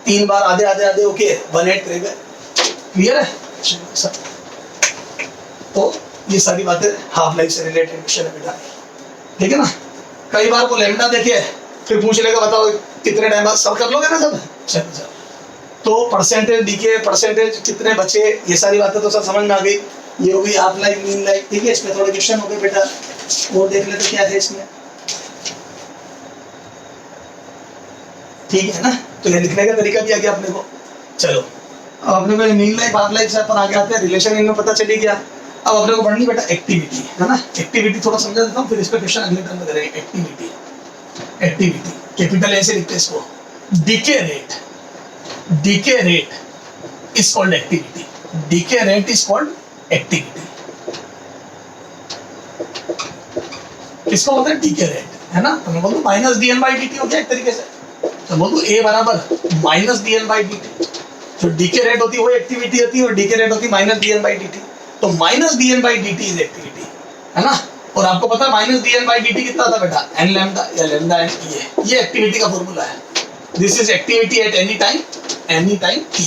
3 बार आधे आधे आधे होके 1/8 रह गए। क्लियर है? तो ये सारी बातें हाफ लाइफ से रिलेटेड क्वेश्चन है बेटा, ठीक है ना। कई बार वो लैम्डा देखे फिर पूछ लेगा बताओ कितने टाइम बाद, सब कर लोगे ना सब। चलो तो परसेंटेज डीके, परसेंटेज कितने बचे, ये सारी बातें तो सब समझ में आ गई। ये हो गई हाफ लाइफ, मीन लाइफ, ठीक है। इसमें थोड़े क्वेश्चन हो गए बेटा, वो देख लेते क्या है इसमें, ठीक है ना। तो ये लिखने का तरीका भी आ गया अपने को। चलो अब अपने को मीन लाइफ हाफ लाइफ से अपन आगे आते हैं, रिलेशन इनमें पता चली गया। अब अपने को पढ़नी बेटा एक्टिविटी, है ना। एक्टिविटी थोड़ा समझा देता हूँ, फिर इस पर क्वेश्चन अगले टर्म में करेंगे। एक्टिविटी, एक्टिविटी कैपिटल ए से लिखते हैं इसको। Decay rate, decay rate is called activity, decay rate is called activity. किसको बोलते हैं, डीके रेट, है ना। तो मैं बोलूँ minus D N by D T हो गया एक तरीके से। तो बोलूँ ए बराबर minus D N by D T. जो डीके रेट होती है वो एक्टिविटी होती है, और डीके रेट होती है minus D N by D T. तो minus D N by D T is activity, है ना। और आपको पता है minus D N by D T कितना था बेटा, एन लैम्डा या लैम्डा एन। ये एक्टिविटी का फॉर्मूला है। This is activity at any time T.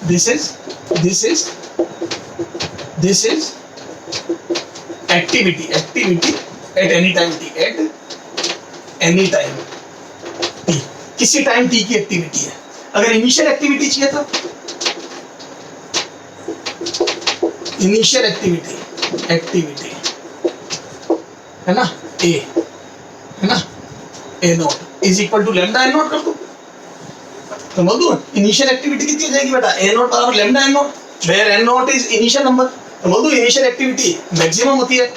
This is activity at any time T, at any time T, किसी टाइम टी की activity है। अगर इनिशियल एक्टिविटी चाहिए तो इनिशियल एक्टिविटी है ना, ए, है ना, A naught is equal to lambda N naught कर दो। तो बोल दो इनिशियल एक्टिविटी कितनी हो जाएगी बेटा, ए नॉट बराबर lambda N naught, where N naught is initial number. तो बोल दो इनिशियल एक्टिविटी मैक्सिमम होती है,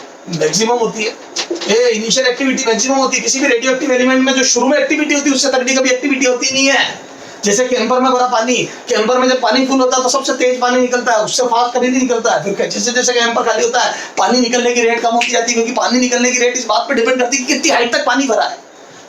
ए इनिशियल एक्टिविटी मैक्सिमम होती है। किसी भी रेडियो एक्टिव एलिमेंट में जो शुरू में एक्टिविटी होती है उससे तगड़ी कभी एक्टिविटी होती नहीं है। जैसे कैंपर में भरा पानी, कैंपर में जब पानी फुल होता है तो सबसे तेज पानी निकलता है, उससे फास्ट कभी नहीं निकलता है। फिर जैसे जैसे कैंपर खाली होता है पानी निकलने की रेट कम होती जाती है, क्योंकि पानी निकलने की रेट इस बात पे डिपेंड करती है कि कितनी हाइट तक पानी भरा है।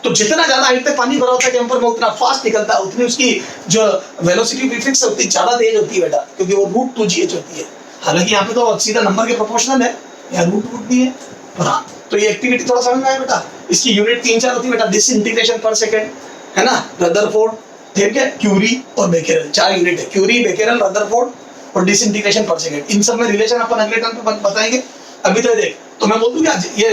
तो जितना ज्यादा हाइट तक पानी भरा होता है कैंपर में उतना फास्ट निकलता है, उतनी उसकी जो वेलोसिटी प्रीफिक्स होती है ज्यादा तेज होती है बेटा, क्योंकि वो √2gh होती है। हालांकि यहाँ पे तो सीधा नंबर के प्रोपोर्शनल है, यहाँ √2 भी है। हाँ, तो ये एक्टिविटी थोड़ा समझ में आया बेटा। इसकी यूनिट 3-4 होती है बेटा, डिसइंटीग्रेशन पर सेकेंड, है ना, रदरफोर्ड, ठीक है, क्यूरी और बेकेरेल, 4 यूनिट है। क्यूरी, बेकेरेल, रदरफोर्ड और डिसइंटीग्रेशन पर सेकेंड। इन सब में रिलेशन अपन अगले टर्म पे बताएंगे। अभी तो देख, तो मैं बोल दूं क्या ये,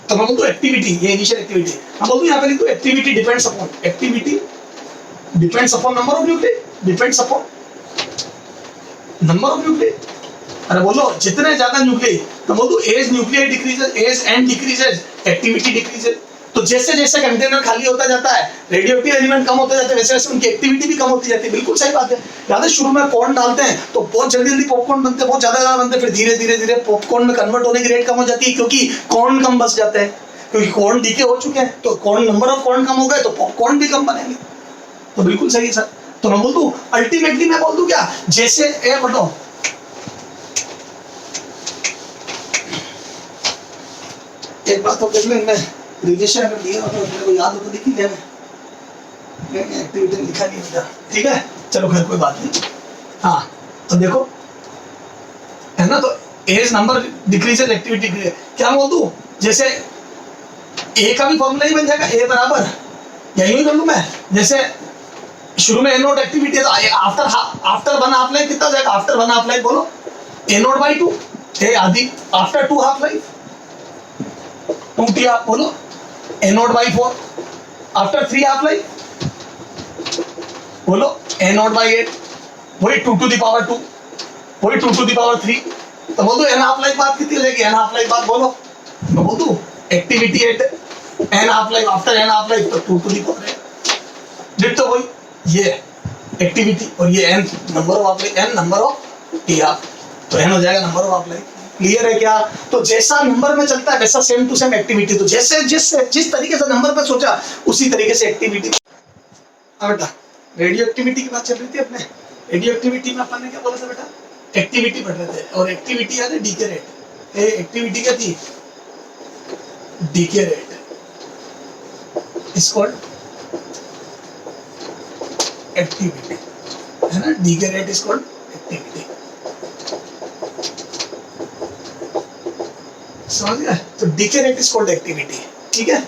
तो मैं बोल दूं एक्टिविटी, ये इनिशियल एक्टिविटी। मैं बोल दूं यहाँ पे लिख दूं activity depends upon, activity depends upon number of nucleus, depends upon number of nucleus. अरे बोलो जितने ज्यादा न्यूक्लियस, तो बोल दूं as nuclear decreases, as and decreases, activity decreases. तो जैसे जैसे कंटेनर खाली होता जाता है, रेडियोएक्टिव एलिमेंट कम होते जाते हैं, वैसे वैसे उनकी एक्टिविटी भी कम होती जाती है। बिल्कुल सही बात है। याद है शुरू में कॉर्न डालते हैं तो बहुत जल्दी जल्दी पॉपकॉर्न बनते हैं, बहुत ज्यादा बनते हैं, फिर धीरे धीरे धीरे पॉपकॉर्न में कन्वर्ट होने की रेट कम हो जाती है, क्योंकि कॉर्न कम बच जाते हैं, क्योंकि कॉर्न डीके हो चुके हैं। तो कॉर्न, नंबर ऑफ कॉर्न कम हो गए तो पॉपकॉर्न भी कम बनेंगे। तो बिल्कुल सही है सर। तो मैं बोल दूं अल्टीमेटली, मैं बोल दूं क्या, जैसे ए बताओ एक बात और देख लो, इनमें रिलेशन अगर दिया हो तो मेरे को याद हो तो लिख ही लेना, एक्टिविटी लिखा नहीं होता, ठीक है। चलो खैर कोई बात नहीं। हाँ तो देखो है ना, तो एज नंबर डिक्रीजेज एक्टिविटी क्या बोल दूं, जैसे ए का भी फॉर्मूला ही बन जाएगा, ए बराबर यही कर लूं मैं, जैसे शुरू में ए नोट एक्टिविटी है तो आफ्टर वन हाफ लाइफ कितना हो जाएगा, आफ्टर वन हाफ लाइफ बोलो A naught by two, A आधी, after two half life 2t आप बोलो A naught by 4, after 3 half life बोलो ए नोट बाई 8, वही 2 टू द पावर 2, वही 2 टू द पावर 3, तो बोल दो एन हाफ लाइफ बात कितनी हो जाएगी, एन हाफ लाइफ बात बोलो, तो बोल दो activity at N half life, after N half life तो 2 टू द पावर 8, डिट तो वही ये एक्टिविटी और ये N number of half life, N number of T half, तो एन हो जाएगा number of half life. Clear है क्या? तो जैसा नंबर में चलता है वैसा सेम टू सेम एक्टिविटी, तो जैसे जिस तरीके से नंबर पे सोचा उसी तरीके से एक्टिविटी। हाँ बेटा, रेडियो एक्टिविटी की बात चल रही थी अपने, रेडियो एक्टिविटी में अपन ने क्या बोला था बेटा, एक्टिविटी पढ़ रहे थे, और एक्टिविटी याद है डीके रेट, एक्टिविटी क्या थी, decay rate is called activity, है ना, decay rate is called activity, समझ गया? तो decay rate is called activity, ठीक है।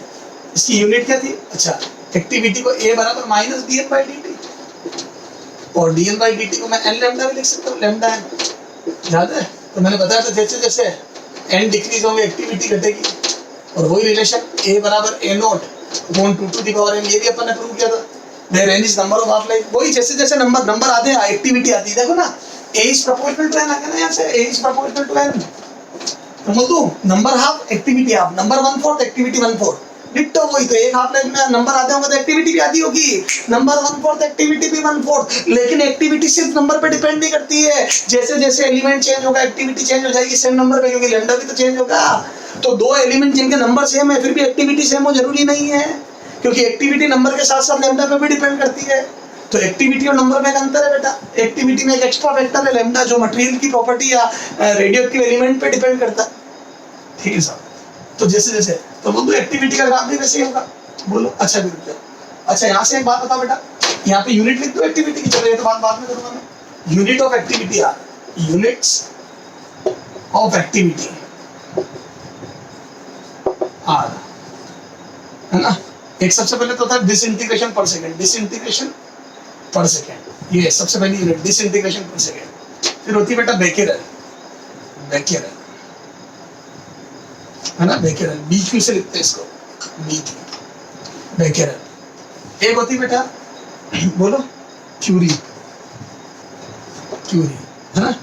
इसकी यूनिट क्या थी, अच्छा एक्टिविटी को ए बराबर minus D N by D T, और D N by D T को मैं एन लेमडा भी लिख सकता हूँ, लेमडा एन, याद है? तो मैंने बताया था जैसे जैसे एन डिक्रीज होंगे एक्टिविटी घटेगी, और वही रिलेशन ए बराबर A naught upon 2 to the power N, ये भी अपन ने प्रूव किया था, there N is number of half life, वही जैसे जैसे नंबर आते हैं एक्टिविटी आती है, देखो ना ए इज प्रोपोर्शनल टू एन आ गया ना, यहाँ से ए इज प्रोपोर्शनल टू एन, तो बोल दूं number half activity half, number 1/4 activity 1/4, ditto वही, तो एक हाफ लाइफ में नंबर आते होंगे तो एक्टिविटी भी आती होगी, नंबर 1/4 एक्टिविटी भी 1/4, लेकिन एक्टिविटी सिर्फ नंबर पे डिपेंड नहीं करती है, जैसे जैसे एलिमेंट चेंज होगा एक्टिविटी चेंज हो जाएगी सेम नंबर पे, क्योंकि लैम्डा भी तो चेंज होगा, तो दो एलिमेंट जिनके नंबर सेम है फिर भी एक्टिविटी सेम हो जरूरी नहीं है, क्योंकि एक्टिविटी नंबर के साथ साथ लैम्डा पे भी डिपेंड करती है, तो एक्टिविटी और नंबर में एक अंतर है बेटा, एक्टिविटी में एक एक्स्ट्रा फैक्टर है लैम्डा, जो मटेरियल की प्रॉपर्टी या रेडियोएक्टिव एलिमेंट पे डिपेंड करता है, ठीक है साहब। तो जैसे जैसे तो बोलो एक्टिविटी का ग्राफ भी वैसे ही होगा, बोलो अच्छा भी रुक जाओ। अच्छा यहाँ से एक बात बताओ बेटा, यहाँ पे यूनिट लिख दो एक्टिविटी की, चलो ये तो बात बाद में करूंगा मैं, यूनिट ऑफ एक्टिविटी यार, यूनिट्स ऑफ एक्टिविटी आर, है ना, एक सबसे पहले तो था disintegration per second, disintegration per second, ये सबसे पहली यूनिट डिसइंटीग्रेशन पर सेकंड, फिर होती है बेटा बेकेरल, बेकेरल है ना, बेकेरल बीक्यू से लिखते हैं इसको, बीक्यू बेकेरल, एक होती बेटा बोलो क्यूरी, क्यूरी है ना,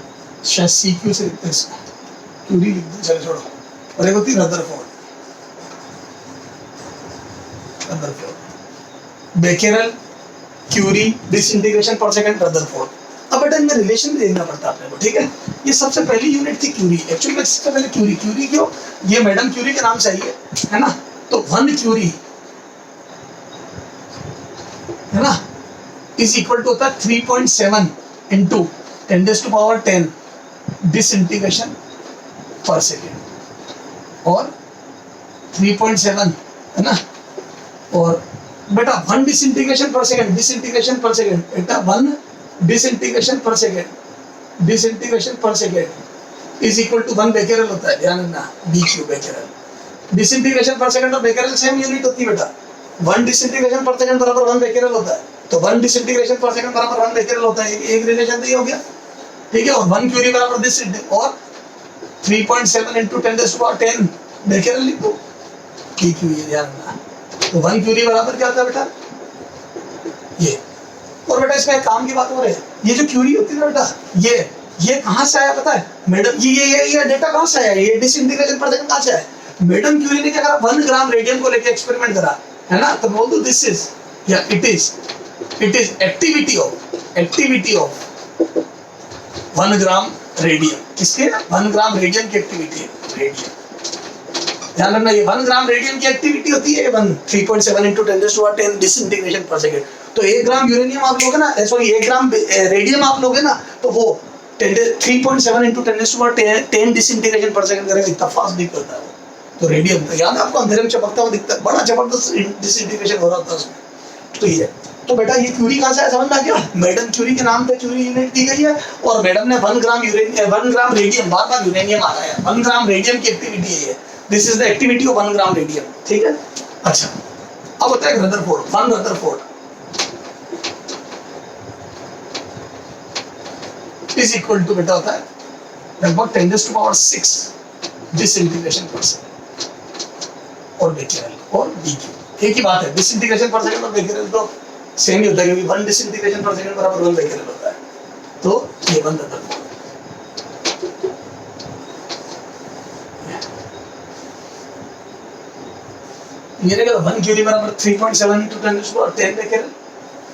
शायद सीक्यू से लिखते हैं इसको, क्यूरी लिख दो, चलो छोड़ो, और एक होती Rutherford, Rutherford Becquerel Curie disintegration per second Rutherford. अब बेटा इनमें रिलेशन भी देखना पड़ता है अपने को, ठीक है। ये सबसे पहली यूनिट थी क्यूरी, एक्चुअली में सबसे पहले क्यूरी, क्यूरी क्यों, ये मैडम क्यूरी के नाम से आई है ना, तो 1 क्यूरी है ना इज इक्वल टू होता है 3.7 इंटू 10⁻10 डिसइंटीग्रेशन पर सेकेंड, और 3.7 है ना, और बेटा 1 disintegration per second, disintegration per second बेटा 1 disintegration per second, disintegration per second is equal to 1 becquerel होता है, ध्यान रखना BQ becquerel, disintegration per second और बेकेरल सेम यूनिट होती है बेटा, 1 डिसइंटीग्रेशन पर सेकेंड बराबर 1 बेकेरल होता है, तो 1 डिसइंटीग्रेशन पर सेकेंड बराबर 1 बेकेरल होता है, एक रिलेशन तो ये हो गया, ठीक है, और 1 क्यूरी बराबर दिस और 3.7 इंटू 10⁻10 बेकेरल लिख दो, बीक्यू, ये ध्यान रखना, तो 1 क्यूरी बराबर क्या होता है बेटा ये, और बेटा इसमें एक काम की बात हो रही है, ये जो क्यूरी होती है ना बेटा, ये कहाँ से आया पता है मैडम, ये डेटा कहाँ से आया, ये डिसइंटीग्रेशन पर सेकंड कहाँ से आया, मैडम क्यूरी ने क्या करा, 1 ग्राम रेडियम को लेके एक्सपेरिमेंट करा, है ना, तो बोल दो दिस इज या it is activity of 1 gram radium, किसके 1 ग्राम रेडियम की एक्टिविटी है, रेडियम, ध्यान रखना ये 1 ग्राम रेडियम की एक्टिविटी होती है, 3.7 इंटू 10⁻10 डिसइंटीग्रेशन पर सेकेंड, तो 1 ग्राम यूरेनियम आप लोगे ना, सॉरी 1 ग्राम रेडियम आप लोगे ना, तो वो 3.7 इंटू 10⁻10 डिसइंटीग्रेशन पर सेकेंड करेगा, इतना फास्ट दिख होता है वो, तो रेडियम तो याद है आपको अंधेरे में चमकता हुआ दिखता है, बड़ा जबरदस्त डिसइंटीग्रेशन हो रहा होता है उसमें, तो ये तो बेटा ये क्यूरी कहाँ से आया समझ में आ गया? मैडम क्यूरी के नाम पे क्यूरी यूनिट दी गई है और मैडम ने 1 ग्राम रेडियम, बार बार यूरेनियम आ रहा है, 1 ग्राम रेडियम की एक्टिविटी है, this is the activity of 1 gram radium, ठीक है। अच्छा अब होता है Rutherford, 1 Rutherford is equal to बेटा होता है लगभग 10⁻⁶ डिसइंटीग्रेशन पर सेकंड और बेकेरेल और बीक्यू एक ही बात है, डिसइंटीग्रेशन पर सेकंड और बेकेरेल तो सेम ही होता है क्योंकि 1 डिसइंटीग्रेशन पर सेकंड बराबर 1 बेकेरेल होता है, तो ये 1 रदरफोर्ड। ये रहेगा 1 क्यूरी बराबर 3.7 into 10⁻10 बेकेरेल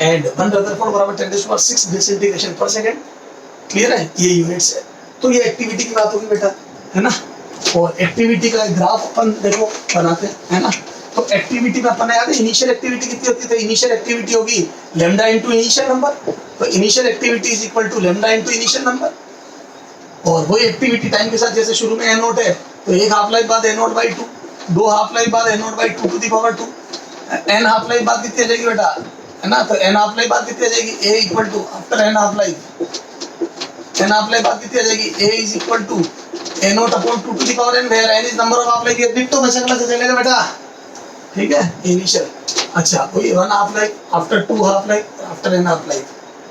एंड 1 रदरफोर्ड बराबर 10⁻⁶ डिसइंटीग्रेशन पर सेकंड। क्लियर है, ये यूनिट्स है। तो ये एक्टिविटी की बात होगी बेटा, है ना। और एक्टिविटी का ग्राफ अपन देखो बनाते हैं, है ना। तो एक्टिविटी में अपन याद है इनिशियल एक्टिविटी कितनी होती है, तो इनिशियल एक्टिविटी होगी लैम्डा इनटू इनिशियल नंबर, तो initial activity is equal to lambda into initial number. और वही एक्टिविटी टाइम के साथ जैसे शुरू में n नोट है तो एक हाफ लाइफ बाद n naught by 2, 2 half life बाद n naught by 2 to the power 2, n half life बाद कितनी आ जाएगी बेटा, है ना। तो n हाफ लाइफ बाद कितनी आ जाएगी, a equal to after n half life, n half life बाद कितनी आ जाएगी, a is equal to a naught upon 2 to the power n where n is number of half life, ये ditto में से चलेगा बेटा, ठीक है। इनिशियल अच्छा वही 1 half life after 2 half life after n half life,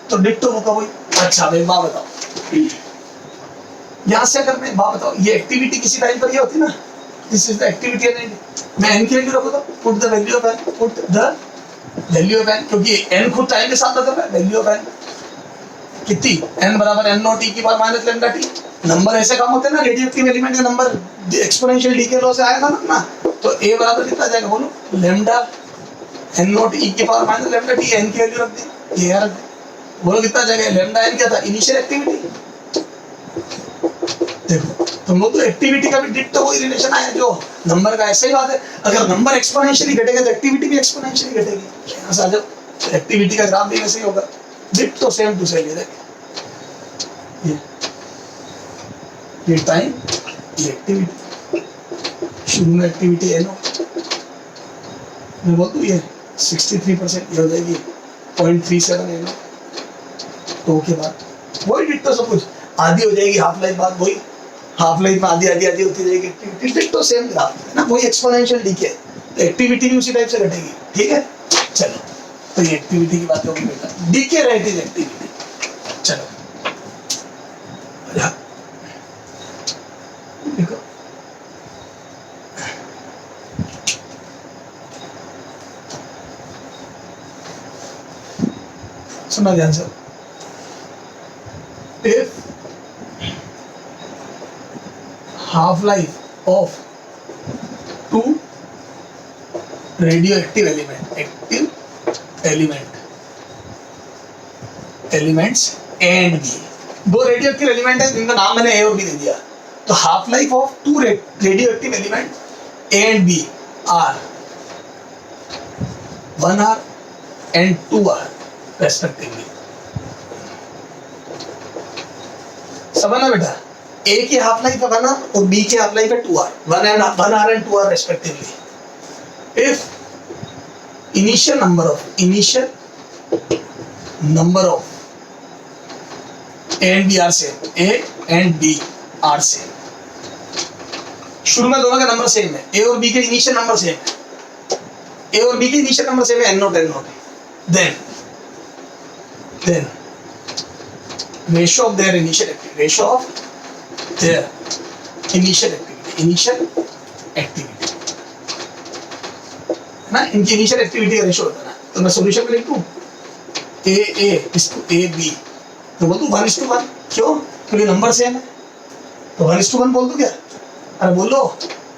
तो डिट्टो होगा वही। अच्छा भाई बात बताओ यहाँ से अगर मैं बात बताओ ये एक्टिविटी किसी टाइम पर ये होती है ना, this is the activity and मैं n की वैल्यू रखूंगा, put the value of n, put the value of n, क्योंकि n खुद टाइम के साथ बदल रहा है, वैल्यू ऑफ n कितनी, n बराबर n नॉट e की power minus lambda t। Number ऐसे काम होते हैं ना, रेडियोएक्टिव एलिमेंट का नंबर एक्सपोनेंशियल डीके लॉ से आया था ना, तो a बराबर कितना जाएगा बोलो, लैम्डा n नॉट e की power minus lambda t, n की वैल्यू रख दी, ये रख दी, बोलो कितना जाएगा, लैम्डा n क्या था, इनिशियल एक्टिविटी। देखो तुम लोग तो एक्टिविटी का भी डिट्टो वही रिलेशन आया जो नंबर का, ऐसे ही बात है, अगर नंबर एक्सपोनेंशियली घटेगा तो एक्टिविटी भी एक्सपोनेंशियली घटेगी। यहाँ से आ जाओ, एक्टिविटी का ग्राफ भी वैसे ही होगा, डिट्टो सेम टू सेम। ये टाइम, ये एक्टिविटी, शुरू में एक्टिविटी है नो, मैं बोलूँ ये 63% ये हो जाएगी 0.37 है नो, तो के बाद वही डिट्टो सब कुछ आधी हो जाएगी हाफ लाइफ बाद, वही हाफ लाइफ में आधी आधी आधी होती जाएगी एक्टिविटी, तो सेम ग्राफ है ना, वही एक्सपोनेंशियल डीके, तो एक्टिविटी भी उसी टाइप से घटेगी, ठीक है। चलो तो ये एक्टिविटी की बात होगी बेटा, डीके रेट इज एक्टिविटी। चलो देखो सुना ध्यान से, if half life of 2 radioactive elements and B, दो रेडियोएक्टिव एलिमेंट है जिनका नाम मैंने ए और बी दे दिया, तो half life of 2 radioactive element A and B are 1 hour and 2 hour respectively. समझना बेटा, ए की हाफ लाइफ है 1 hour और बी की हाफ लाइफ है 2 hour, 1 hour and 2 hour respectively। if initial number of A and B are same, A and B are same, शुरू में दोनों का नंबर सेम है, ए और बी के इनिशियल नंबर सेम है, ए और बी के इनिशियल नंबर सेम है n not then ratio of their initial activity ना, इनकी इनिशियल एक्टिविटी का रेशियो होता है ना, तो मैं सॉल्यूशन में लिख दूं a इसको a b, तो बोल दूं 1:1, क्यों, क्योंकि नंबर सेम है, तो 1:1 बोल दूं क्या, अरे बोलो,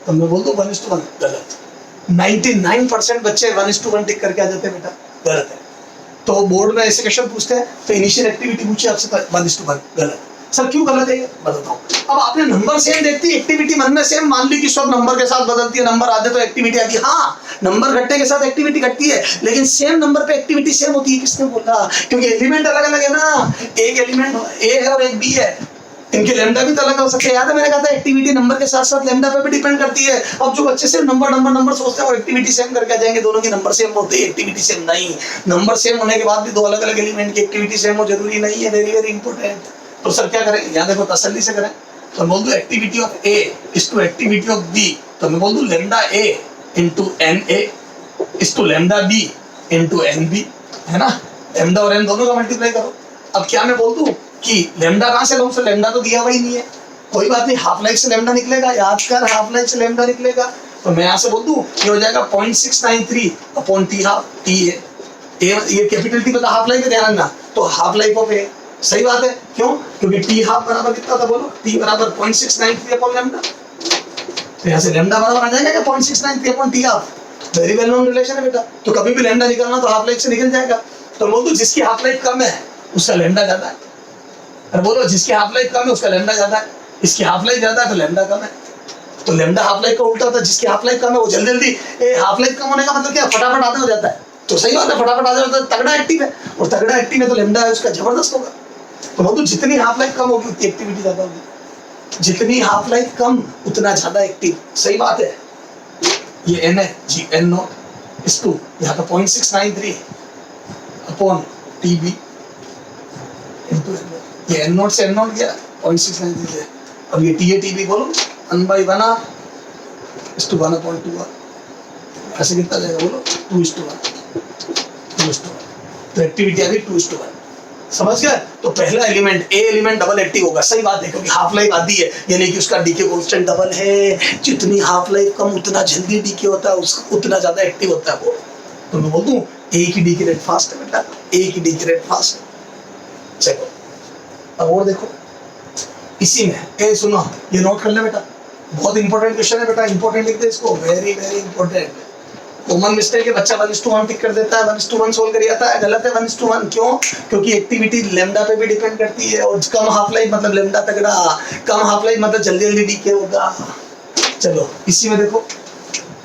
तो मैं बोल दूं 1:1, गलत। 99% बच्चे 1:1 टिक करके आ जाते हैं बेटा, गलत है। तो बोर्ड में ऐसे क्वेश्चन पूछते हैं तो इनिशियल एक्टिविटी पूछे आपसे 1:1, गलत। सर क्यों गलत है ये बताता हूँ। अब आपने नंबर सेम देखती, एक्टिविटी मन में सेम मान ली कि सब नंबर के साथ बदलती है, नंबर आते तो एक्टिविटी आती है, हाँ नंबर घटने के साथ एक्टिविटी घटती है, लेकिन सेम नंबर पे एक्टिविटी सेम होती है। किसने बोला, क्योंकि एलिमेंट अलग अलग है ना, एक एलिमेंट ए है और एक बी है, इनके लेमडा भी तो अलग हो सकते हैं। याद है मैंने कहा था एक्टिविटी नंबर के साथ साथ लेमडा पे भी डिपेंड करती है। अब जो बच्चे सिर्फ नंबर सोचते हैं वो एक्टिविटी सेम करके आ जाएंगे, दोनों की नंबर सेम होती है, एक्टिविटी सेम नहीं। नंबर सेम होने के बाद भी दो अलग अलग एलिमेंट की एक्टिविटी सेम हो जरूरी नहीं है, वेरी वेरी इंपॉर्टेंट। तो सर क्या करें, यहाँ देखो तसल्ली से करें। तो बोल दो activity of A is to activity of B, तो मैं बोल दूं lambda A into N A is to lambda B into N B, है ना। लेमडा और एन दोनों का मल्टीप्लाई करो। अब क्या मैं बोल दूं कि लेमडा कहां से लाऊं, लेमडा तो दिया हुआ ही नहीं है। कोई बात नहीं, हाफ लाइफ से लेमडा निकलेगा, याद कर हाफ लाइफ से लेमडा निकलेगा। तो मैं यहां से बोल दूं ये हो जाएगा 0.693 upon T half, T A, ये कैपिटल टी मतलब हाफ लाइफ है, ध्यान रखना। तो हाफ लाइफ ऑफ ए, सही बात है, क्यों, क्योंकि टी हाफ बराबर कितना था बोलो, टी बराबर 0.693 अपॉन लेमडा। तो यहाँ से लेमडा बराबर आ जाएगा क्या 0.693 upon T half, very well known relation है बेटा। तो कभी भी लेमडा निकलना तो हाफ लाइफ से निकल जाएगा। तो बोल दो जिसकी हाफ लाइफ कम है उसका लेमडा ज्यादा है। अरे बोलो जिसकी हाफ लाइफ कम है उसका लेमडा ज्यादा है, इसकी हाफ लाइफ ज्यादा है तो लेमडा कम है। तो लेमडा हाफ लाइफ का उल्टा होता है, जिसकी हाफ लाइफ कम है वो जल्दी जल्दी, हाफ लाइफ कम होने का मतलब क्या, फटाफट आधा हो जाता है। तो सही बात है, फटाफट आधा होता है, तगड़ा एक्टिव है, और तगड़ा एक्टिव है तो लेमडा है उसका जबरदस्त होगा। तो बोलो जितनी हाफ लाइफ कम होगी उतनी एक्टिविटी ज्यादा होगी, जितनी हाफ लाइफ कम उतना ज्यादा एक्टिव, सही बात है। ये एन है जी, एन नॉट इस टू यहाँ पे 0.693 upon T B into N naught, ये एन नॉट से एन नॉट गया 0.693 है। अब ये टी ए टी बी बोलो 1/1 r इस टू 1 अपॉन 2 r, ऐसे कितना जाएगा बोलो 2:1, तो एक्टिविटी आ गई 2:1, समझ गए। तो पहला एलिमेंट ए एलिमेंट डबल एक्टिव होगा, सही बात है, क्योंकि हाफ लाइफ आधी है, यानी कि उसका डीके कांस्टेंट डबल है। जितनी हाफ लाइफ कम उतना जल्दी डीके होता है, उसका उतना ज्यादा एक्टिव होता है वो। तो मैं बोल दूं ए की डीके रेट फास्ट है बेटा, ए की डीके रेट फास्ट है। चलो अब और देखो इसी में, ए सुनो ये नोट कर ले बेटा, बहुत इंपॉर्टेंट क्वेश्चन है बेटा, इंपॉर्टेंट लिख दे इसको, very very important. Common mistake है, बच्चा 1:1 टिक कर देता है, 1:1 सोल्व कर जाता है, गलत है 1:1। क्यों, क्योंकि एक्टिविटी लेमडा पे भी डिपेंड करती है, और कम हाफ लाइफ मतलब लेमडा तगड़ा, कम हाफ लाइफ मतलब जल्दी जल्दी डीके होगा। चलो इसी में देखो,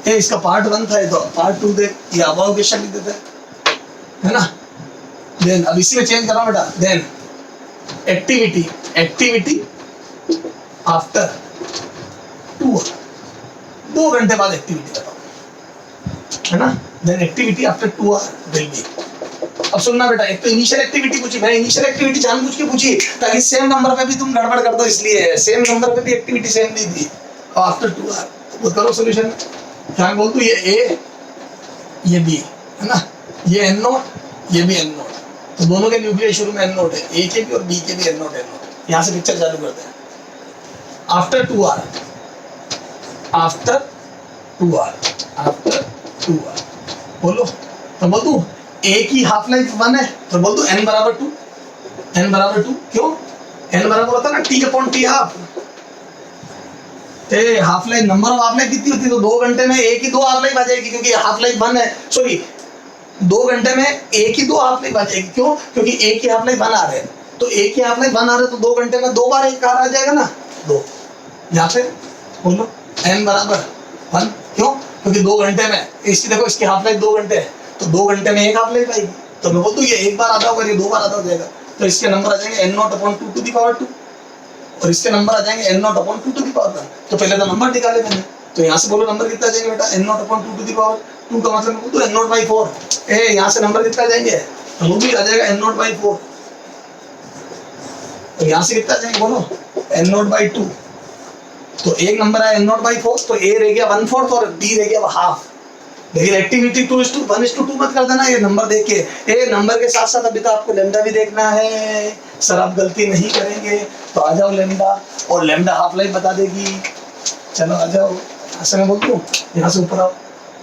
ये इसका पार्ट 1 था, ये तो पार्ट 2 देख, ये अबाव क्वेश्चन लिख देते हैं, है ना। देन अब इसी में चेंज करो बेटा, देन एक्टिविटी आफ्टर 2 hours, 2 घंटे बाद एक्टिविटी बताओ, है ना। Then activity after 2 hours will be. अब सुनना बेटा, एक तो इनिशियल एक्टिविटी पूछी, मैं इनिशियल एक्टिविटी जानबूझ के पूछी ताकि सेम नंबर पे भी तुम गड़बड़ कर दो, इसलिए सेम नंबर पे भी एक्टिविटी सेम नहीं थी। आफ्टर 2 hours वो करो सोल्यूशन, क्या बोल दूं, ये ए ये बी, है ना, ये एन नोट ये भी एन नोट, तो दोनों के न्यूक्लियर शुरू में एन नोट है, ए के भी और बी के भी एन नोट। यहाँ से पिक्चर चालू करते हैं। आफ्टर 2 hours, आफ्टर 2 hours बोलो, तो बोल दूं ए की हाफ लाइफ 1 है, तो बोल दूं n बराबर 2, क्यों, n बराबर होता है ना t upon T half. Half life, number of half life कितनी होती है, तो 2 घंटे में ए की 2 हाफ लाइफ आ जाएगी, क्योंकि हाफ लाइफ 1 है, सॉरी 2 घंटे में ए की 2 हाफ लाइफ आ जाएगी। क्यों, क्योंकि ए की हाफ लाइफ 1 आ रहे हैं, तो ए की हाफ लाइफ 1 आ रहे हैं, तो 2 घंटे में 2 बार एक कार आ जाएगा ना, 2। यहाँ पे बोलो n बराबर 1, क्यों, क्योंकि 2 घंटे में इसकी देखो, इसकी हाफ लाइफ 2 घंटे है, तो 2 घंटे में एक हाफ लाइफ आएगी। तो मैं बोलता हूँ ये एक बार आधा होगा, ये 2 बार आधा हो जाएगा, तो इसके नंबर आ जाएंगे n0 upon 2 to the power 2, और इसके नंबर आ जाएंगे n0 upon 2 to the power 1। तो पहले तो नंबर निकाले मैंने, तो यहाँ से बोलो नंबर कितना आ जाएंगे बेटा, n0 upon 2 to the power 2 का मतलब बोल दो n0/4। यहाँ से नंबर कितना आ जाएंगे, तो वो भी आ जाएगा n0/4। तो यहाँ से कितना आ जाएंगे बोलो, n0/2। तो एक नंबर आया n0/4, तो a रह गया 1/4 और b रह गया हाफ। लेकिन एक्टिविटी 2:1:2 मत कर देना, ये नंबर देख के, ये नंबर के साथ साथ अभी तो आपको लेमडा भी देखना है। सर आप गलती नहीं करेंगे तो आ जाओ लेमडा, और लेमडा हाफ लाइफ बता देगी। चलो आ जाओ, ऐसे मैं बोलता हूँ, यहाँ से ऊपर आओ।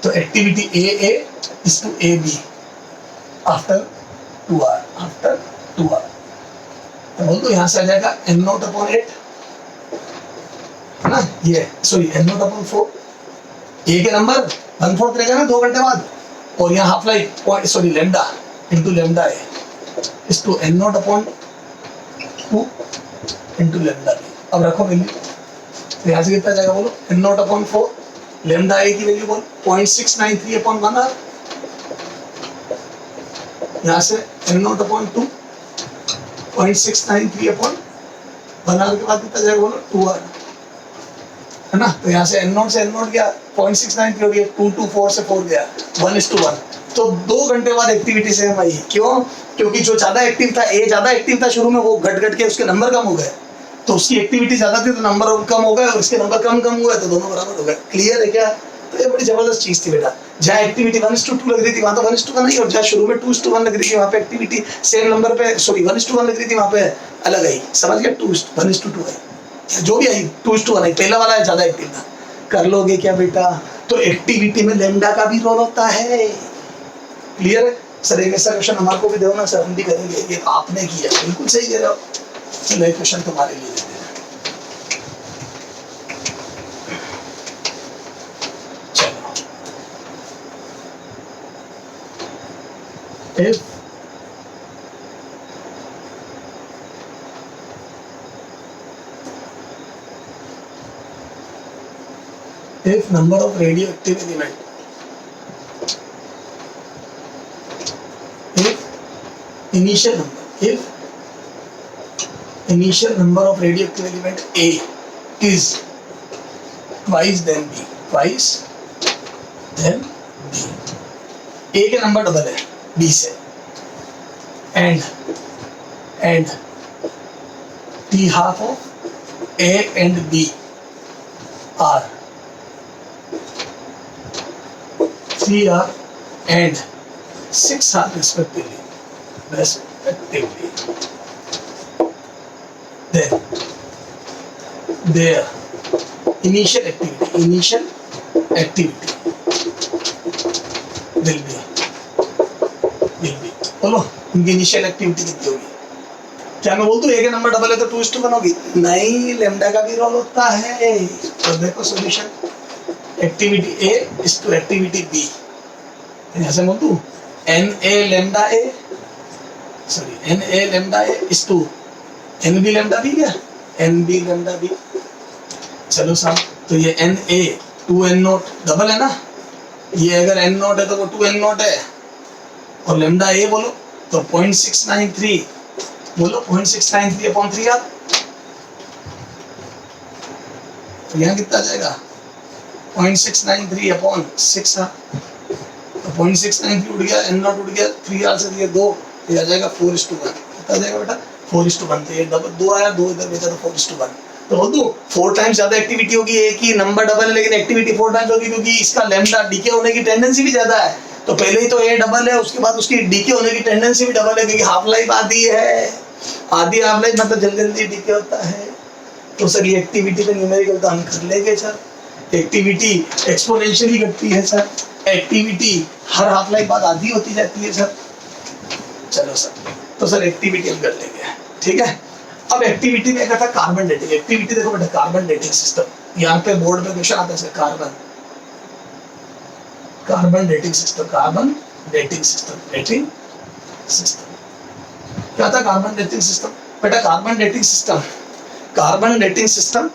तो activity A is to A B after 2 hours, तो बोल दो यहाँ से आ जाएगा n0 अपॉन 8, है ना, ये सॉरी n0 अपॉन 4, ए के नंबर 1/4 रहेगा ना 2 घंटे बाद, और यहाँ half life sorry lambda into lambda A is to n0 upon 2 into lambda B. अब रखो वैल्यू, तो यहाँ से कितना जाएगा बोलो, n0 अपॉन 4, लेमडा ए की वैल्यू बोल 0.693 अपॉन 1 आवर, यहाँ से n0 अपॉन 2 0.693 अपॉन 1 आवर के बाद कितना जाएगा बोलो 2 आवर, है ना। तो यहाँ से एन नोट से एन नोट गया 0.69 हो गया, 2 to 4 से 4 गया 1:1। तो 2 घंटे बाद एक्टिविटी सेम आई। क्यों? क्योंकि जो ज्यादा एक्टिव था, ए ज्यादा एक्टिव था शुरू में, वो घट घट के उसके नंबर कम हो गए, तो उसकी एक्टिविटी ज्यादा थी तो नंबर कम हो गए, और इसके नंबर कम हुए तो दोनों बराबर हो गए। क्लियर है क्या? तो ये बड़ी जबरदस्त चीज थी बेटा। जहाँ एक्टिविटी 1:2 लग रही थी वहां तो 1:1 नहीं, और जहाँ शुरू में 2:1 लग रही थी वहां पे एक्टिविटी सेम नंबर पे, सॉरी 1:1 लग रही थी वहां पे अलग आई। समझ गया? 1:2 आई, जो भी आई 2:1 आई, पहला वाला ज्यादा एक्टिव था। कर लोगे क्या बेटा? तो एक्टिविटी में लैम्डा का भी रोल होता है। क्लियर है? सर एक ऐसा क्वेश्चन हमारे को भी दो ना सर, हम भी करेंगे। ये आपने किया, बिल्कुल सही कह रहे हो। चलो एक क्वेश्चन तुम्हारे लिए देते हैं। If number of radioactive element, if initial number of radioactive element A is twice then B, A के नंबर डबल है B से, and the half of A and B are 3R and 6R respectively. Then their initial activity will be बोलो उनकी initial activity कितनी होगी? क्या मैं बोल दूं ए के नंबर डबल है तो 2:1 होगी? नहीं, लैम्डा का भी रोल होता है। तो देखो solution, activity A is to activity B, ऐसे बोल दूं NA lambda A, sorry NA lambda A is to NB lambda B, क्या NB लैम्डा B। चलो साहब, तो ये NA 2N नोट डबल है ना, ये अगर N नोट है तो वो 2N नोट है, और लैम्डा A बोलो तो 0.693, बोलो 0.693 अपॉन 3R। तो यहाँ कितना जाएगा 0.693 अपॉन 6R, तो 0.693 उड़ गया, N नॉट उड़ गया, 3R से दिया 2, तो आ जाएगा 4:1। कितना जाएगा बेटा 4:1। तो ये डबल 2 आया, 2 इधर भेजा तो 4:1। तो बोल दो 4 टाइम्स ज्यादा एक्टिविटी होगी, एक ही नंबर डबल है लेकिन एक्टिविटी 4 टाइम्स होगी, क्योंकि इसका लैम्डा डीके होने की टेंडेंसी भी ज्यादा है। तो पहले ही तो ए डबल है, उसके बाद उसकी डीके होने की टेंडेंसी भी डबल है, क्योंकि हाफ लाइफ आधी है, आधी हाफ लाइफ मतलब जल्दी जल्दी डीके होता है। तो सर ये एक्टिविटी पे न्यूमेरिकल तो हम कर लेंगे सर, एक्टिविटी एक्सपोनेंशियली घटती है सर, एक्टिविटी हर हाफ लाइफ बाद आधी होती जाती है सर। चलो सर, तो सर एक्टिविटी हम कर लेंगे, ठीक है। अब एक्टिविटी में क्या था, कार्बन डेटिंग। एक्टिविटी देखो बेटा, कार्बन डेटिंग सिस्टम, यहाँ पे बोर्ड पे क्वेश्चन आता है कार्बन डेटिंग सिस्टम, क्या था कार्बन डेटिंग सिस्टम? बेटा carbon dating system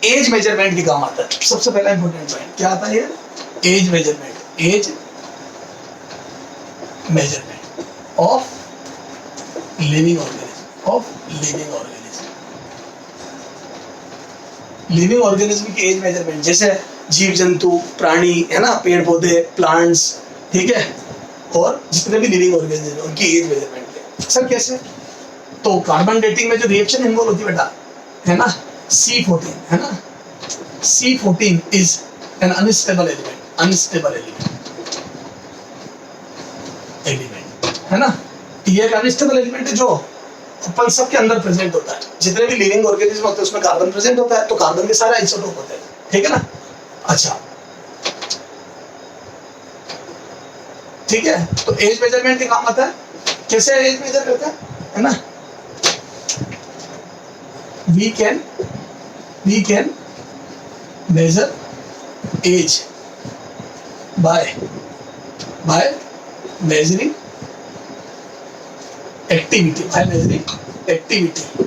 age measurement के काम आता है। सबसे पहला इंपॉर्टेंट पॉइंट क्या आता है, ये age measurement of living organism की एज मेजरमेंट, जैसे जीव जंतु, प्राणी है ना, पेड़ पौधे, प्लांट्स, ठीक है, और जितने भी लिविंग ऑर्गेनिज्म है उनकी एज मेजरमेंट है। सर कैसे? तो कार्बन डेटिंग में जो रिएक्शन इन्वॉल्व होती है बेटा, है ना, C14, है ना, C14 is an unstable element, है ना। ये एक अनस्टेबल एलिमेंट है जो अपन सबके अंदर प्रेजेंट होता है, जितने भी लिविंग ऑर्गेनिज्म होते हैं उसमें कार्बन प्रेजेंट होता है, तो कार्बन के सारे आइसोटोप होते हैं, ठीक है ना। अच्छा, ठीक है, तो एज मेजरमेंट के काम आता है। कैसे एज मेजर करते हैं, है ना, we can measure age by measuring activity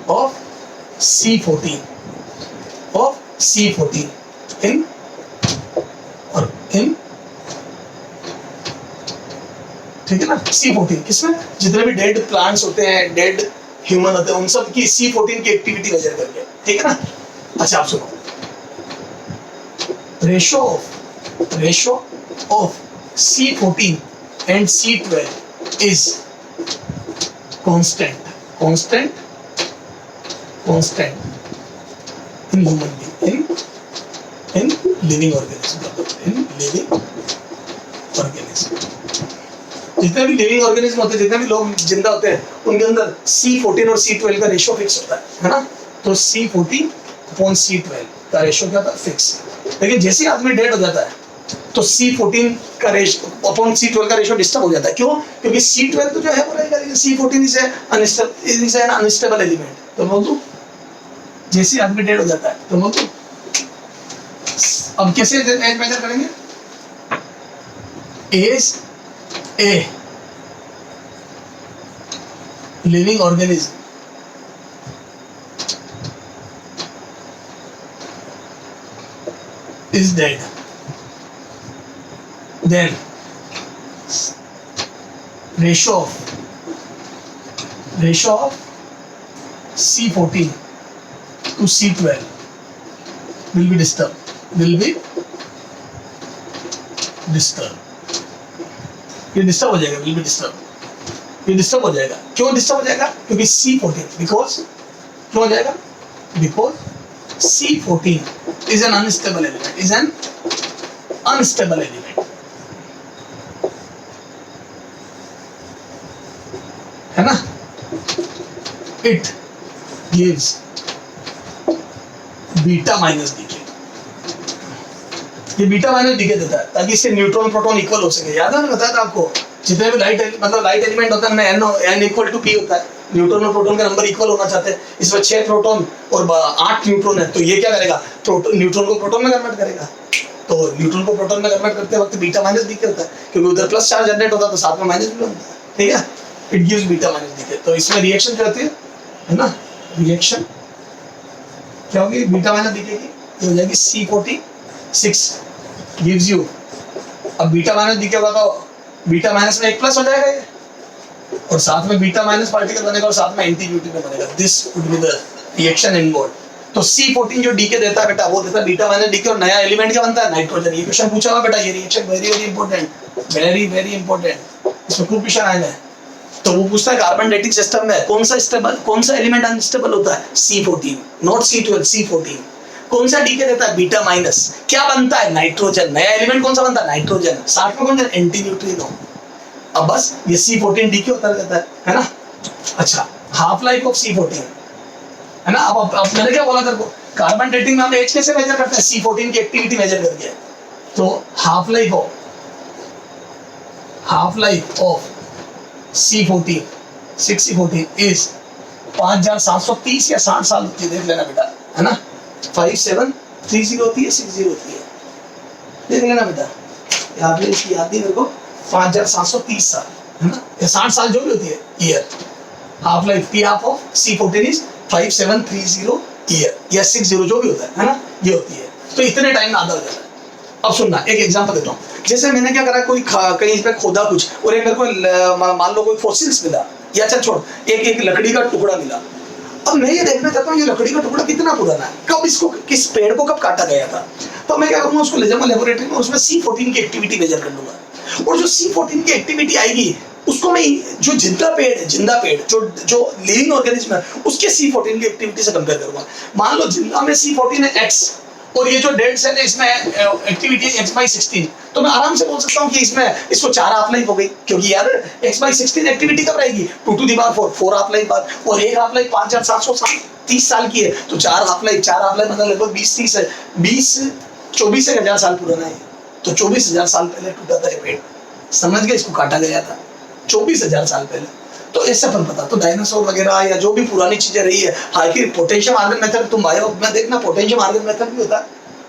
of C14 in ठीक है ना। C14 किसमें? जितने भी डेड प्लांट्स होते हैं, डेड ह्यूमन होते हैं उन सब की C14 की एक्टिविटी मेजर करके, ठीक है ना। अच्छा आप सुनो, ratio of C14 and C12 is constant in human being, in living organism, जितने भी लिविंग ऑर्गेनिज्म होते हैं, जितने भी लोग जिंदा होते हैं, उनके अंदर C14 और C12 का रेशियो फिक्स होता है ना। तो C14 अपॉन C12 का रेशियो क्या था, फिक्स। लेकिन जैसे आदमी डेड हो जाता है तो C14 का रेशियो अपॉन C12 का रेशियो डिस्टर्ब हो जाता है। क्यों? क्योंकि C12 तो जो है वो रहेगा, लेकिन C14 is an unstable element. तो बोल दूं जैसे आदमी डेड हो जाता है तो बोल दूं अब कैसे एज मेजर करेंगे, as a living organism is dead, then ratio of C14 to C12 will be disturbed. ये डिस्टर्ब हो जाएगा, will be disturbed. ये डिस्टर्ब हो जाएगा। क्यों डिस्टर्ब हो जाएगा? क्योंकि C14 क्यों हो जाएगा? Because C14 is an unstable element, है ना। It gives beta minus decay. ये बीटा माइनस डीके देता है ताकि इससे न्यूट्रॉन प्रोटॉन इक्वल हो सके। याद है ना, बताया था आपको, जितने भी लाइट एलिमेंट होता है n इक्वल टू p होता है। न्यूट्रॉन और प्रोटॉन का नंबर इक्वल होना चाहते हैं। इसमें 6 प्रोटॉन और 8 न्यूट्रॉन है, तो ये क्या करेगा, न्यूट्रॉन को प्रोटॉन में कन्वर्ट करेगा। तो न्यूट्रॉन को प्रोटॉन में कन्वर्ट करते वक्त बीटा माइनस डीके होता है, क्योंकि उधर प्लस चार्ज जनरेट होता है तो साथ में माइनस भी होता है, ठीक है। It gives beta minus decay. तो इसमें रिएक्शन क्या होती है ना, रिएक्शन क्या होगी बीटा माइनस डीके की, ये हो जाएगी C46 गिव्स यू। अब बीटा माइनस डीके होगा तो बीटा माइनस में एक प्लस हो जाएगा ये, और साथ में बीटा माइनस पार्टिकल बनेगा और साथ में एंटी न्यूट्रॉन बनेगा। This would be the reaction involve. तो C14 जो डीके देता है बेटा, वो देता है बीटा माइनस डीके, और नया एलिमेंट क्या बनता है, नाइट्रोजन। ये क्वेश्चन पूछा हुआ बेटा, ये रिएक्शन वेरी वेरी इंपॉर्टेंट, इसमें खूब क्वेश्चन आए हैं। तो वो पूछता है कार्बन डेटिंग सिस्टम में कौन सा एलिमेंट अनस्टेबल होता है, C14, नॉट C12, C14। कौन सा डीके देता है, बीटा माइनस। क्या बनता है, नाइट्रोजन। नया एलिमेंट कौन सा बनता है, नाइट्रोजन। साथ में कौन सा, एंटी न्यूट्रिनो। अब बस ये C14 डीके होता रहता है ना। अच्छा, हाफ लाइफ ऑफ C14 है ना। अब मैंने क्या बोला तेरे को, कार्बन डेटिंग में हम एज कैसे मेजर करते हैं, C14 की एक्टिविटी मेजर करके। तो half life of C14 is 5730 या 60 साल होती है, देख लेना बेटा, है ना। 5730 होती है, 60 होती है, देख लेना बेटा। यहाँ पे इसकी याद नहीं मेरे को, 5730 साल, है ना, या 60 साल जो भी होती है year. Half life P half of C14 is 5730 year या 60 जो भी होता है ना, ये होती है। तो इतने टाइम में आधा हो जाता है। अब सुनना, एक एग्जांपल देता हूँ। जैसे मैंने क्या करा, कोई कहीं इसमें खोदा कुछ, और एक मेरे को मान लो कोई फॉसिल्स मिला, या चल छोड़, एक लकड़ी का टुकड़ा मिला। अब मैं ये देखना चाहता हूँ ये लकड़ी का टुकड़ा कितना पुराना है, कब इसको, किस पेड़ को कब काटा गया था। तो मैं क्या करूँगा, उसको ले जाऊंगा लेबोरेटरी में, उसमें C14 की एक्टिविटी मेजर कर लूंगा, और जो C14 की एक्टिविटी आएगी उसको मैं जो जिंदा पेड़ जो लिविंग ऑर्गेनिज्म है उसके C14 की एक्टिविटी से कंपेयर करूंगा। मान लो जिंदा में C14 है X, और ये जो डेड सेल है इसमें एक्टिविटी है X/16, तो मैं आराम से बोल सकता हूँ कि इसको 4 हाफ लाइफ हो गई, क्योंकि यार X/16 एक्टिविटी कब रहेगी, 2 to the power 4 half life बाद, और एक हाफ लाइफ 5730 साल की है, तो 4 हाफ लाइफ मतलब लगभग 20-30 है, 24,000 साल पुराना है। तो 24,000 साल पहले टूटा था ये पेड़, समझ गए, इसको काटा गया था 24,000 साल पहले। तो ऐसा पर पता, तो डायनासोर वगैरह या जो भी पुरानी चीजें रही है, हालांकि पोटेंशियम आर्गन मेथड तुम बायो में देखना, पोटेंशियम आर्गन मेथड भी होता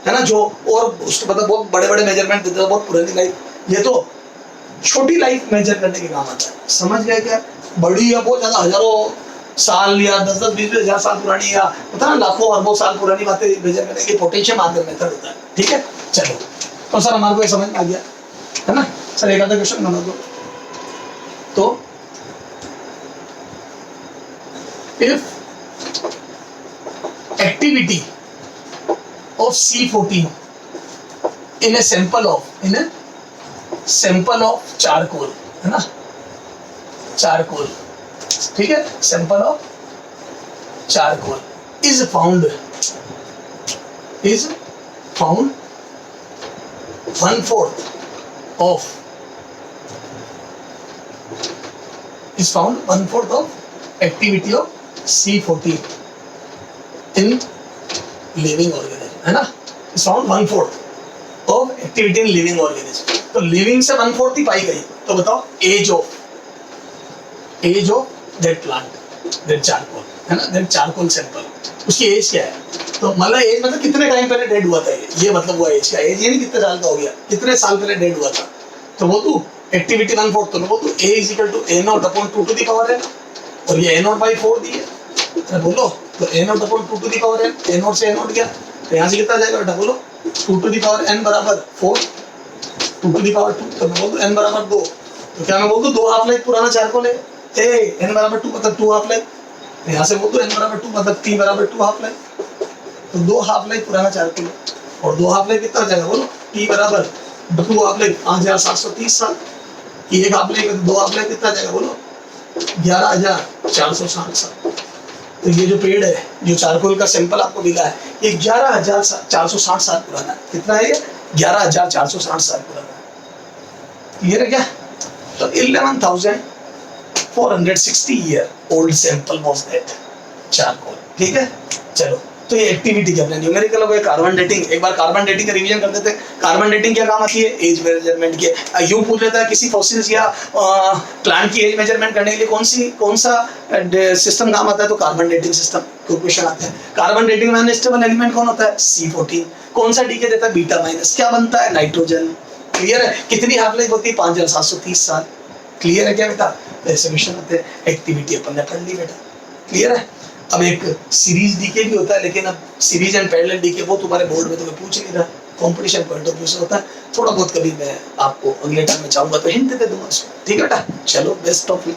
है ना, जो और उसको मतलब बहुत बड़े मेजरमेंट देते हैं, बहुत पुरानी लाइफ। ये तो छोटी लाइफ मेजर करने के काम आता है, समझ गए क्या। बड़ी या बहुत ज्यादा हजारों साल या 10-10, 20-20 साल पुरानी या पता ना लाखों अरबों साल पुरानी बातें मेजर करने के पोटेंशियम आर्गन मेथड होता है, ठीक है। चलो तो सर हमारे को ये समझ में आ गया है ना। सर एक आधा क्वेश्चन बना दो। तो if activity of C14 in a sample of charcoal, है ना, charcoal, ठीक है, sample of charcoal is found 1/4 of activity of C14 in living organism, है ना, is found 1/4 of activity in living organism. तो living से 1/4 ही पाई गई, तो बताओ age of that plant, that charcoal, है ना, that charcoal sample, उसकी एज क्या है? तो मतलब एज मतलब कितने टाइम पहले डेड हुआ था ये मतलब हुआ एज का, एज ये नहीं कितने साल का हो गया, कितने साल पहले डेड हुआ था। तो वो तू एक्टिविटी 1/4, तो वो तू A = A0/2 और ये A0/4 दी है, बोलो तो A0/2 A0 से A0 गया, तो यहाँ से कितना जाएगा बेटा, बोलो 2n = 4, 2 to the power 2, तो मैं बोल दूं n = 2, तो क्या मैं बोल दूं 2 हाफ लाइफ पुराना चारकोल है, n = 2 मतलब 2 हाफ लाइफ, यहाँ से बोल दूं n = 2 मतलब t = 2 हाफ लाइफ, तो 2 हाफ लाइफ पुराना चारकोल है, और 2 हाफ लाइफ कितना हो जाएगा, बोलो t = 2 हाफ लाइफ 5730 साल, कि 1 हाफ लाइफ 2 हाफ लाइफ कितना जाएगा, बोलो 11460 साल। तो ये जो पेड़ है, जो चारकोल का सैंपल आपको मिला है, ये 11460 साल पुराना है। कितना है ये? 11460 साल पुराना है। क्लियर है क्या? तो 11,460 year old sample was that charcoal. ठीक है, चलो तो ये एक्टिविटी के अपने न्यूमेरिकल हो गए। कार्बन डेटिंग, एक बार कार्बन डेटिंग का रिवीजन कर देते हैं। कार्बन डेटिंग क्या काम आती है? एज मेजरमेंट के। यूं पूछ लेता है किसी फॉसिल्स या प्लांट की एज मेजरमेंट करने के लिए कौन सा सिस्टम काम आता है, तो कार्बन डेटिंग सिस्टम को क्वेश्चन आता है। कार्बन डेटिंग में अनस्टेबल एलिमेंट कौन होता है? C14। कौन सा डीके देता है? Beta minus. क्या बनता है? नाइट्रोजन। क्लियर है? कितनी हाफ लाइफ होती है? 5730 साल। क्लियर है क्या बेटा? ऐसे क्वेश्चन आते हैं। एक्टिविटी अपन ने पढ़ ली बेटा। क्लियर है? अब एक सीरीज डीके भी होता है, लेकिन अब सीरीज एंड पैरेलल डीके वो तुम्हारे बोर्ड में तुम्हें पूछ नहीं रहा, कंपटीशन पॉइंट ऑफ व्यू से होता है। थोड़ा बहुत कभी मैं आपको अगले टाइम में चाहूंगा तो हिंट दे दूंगा उसको। ठीक है बेटा, चलो बेस्ट ऑफ लक।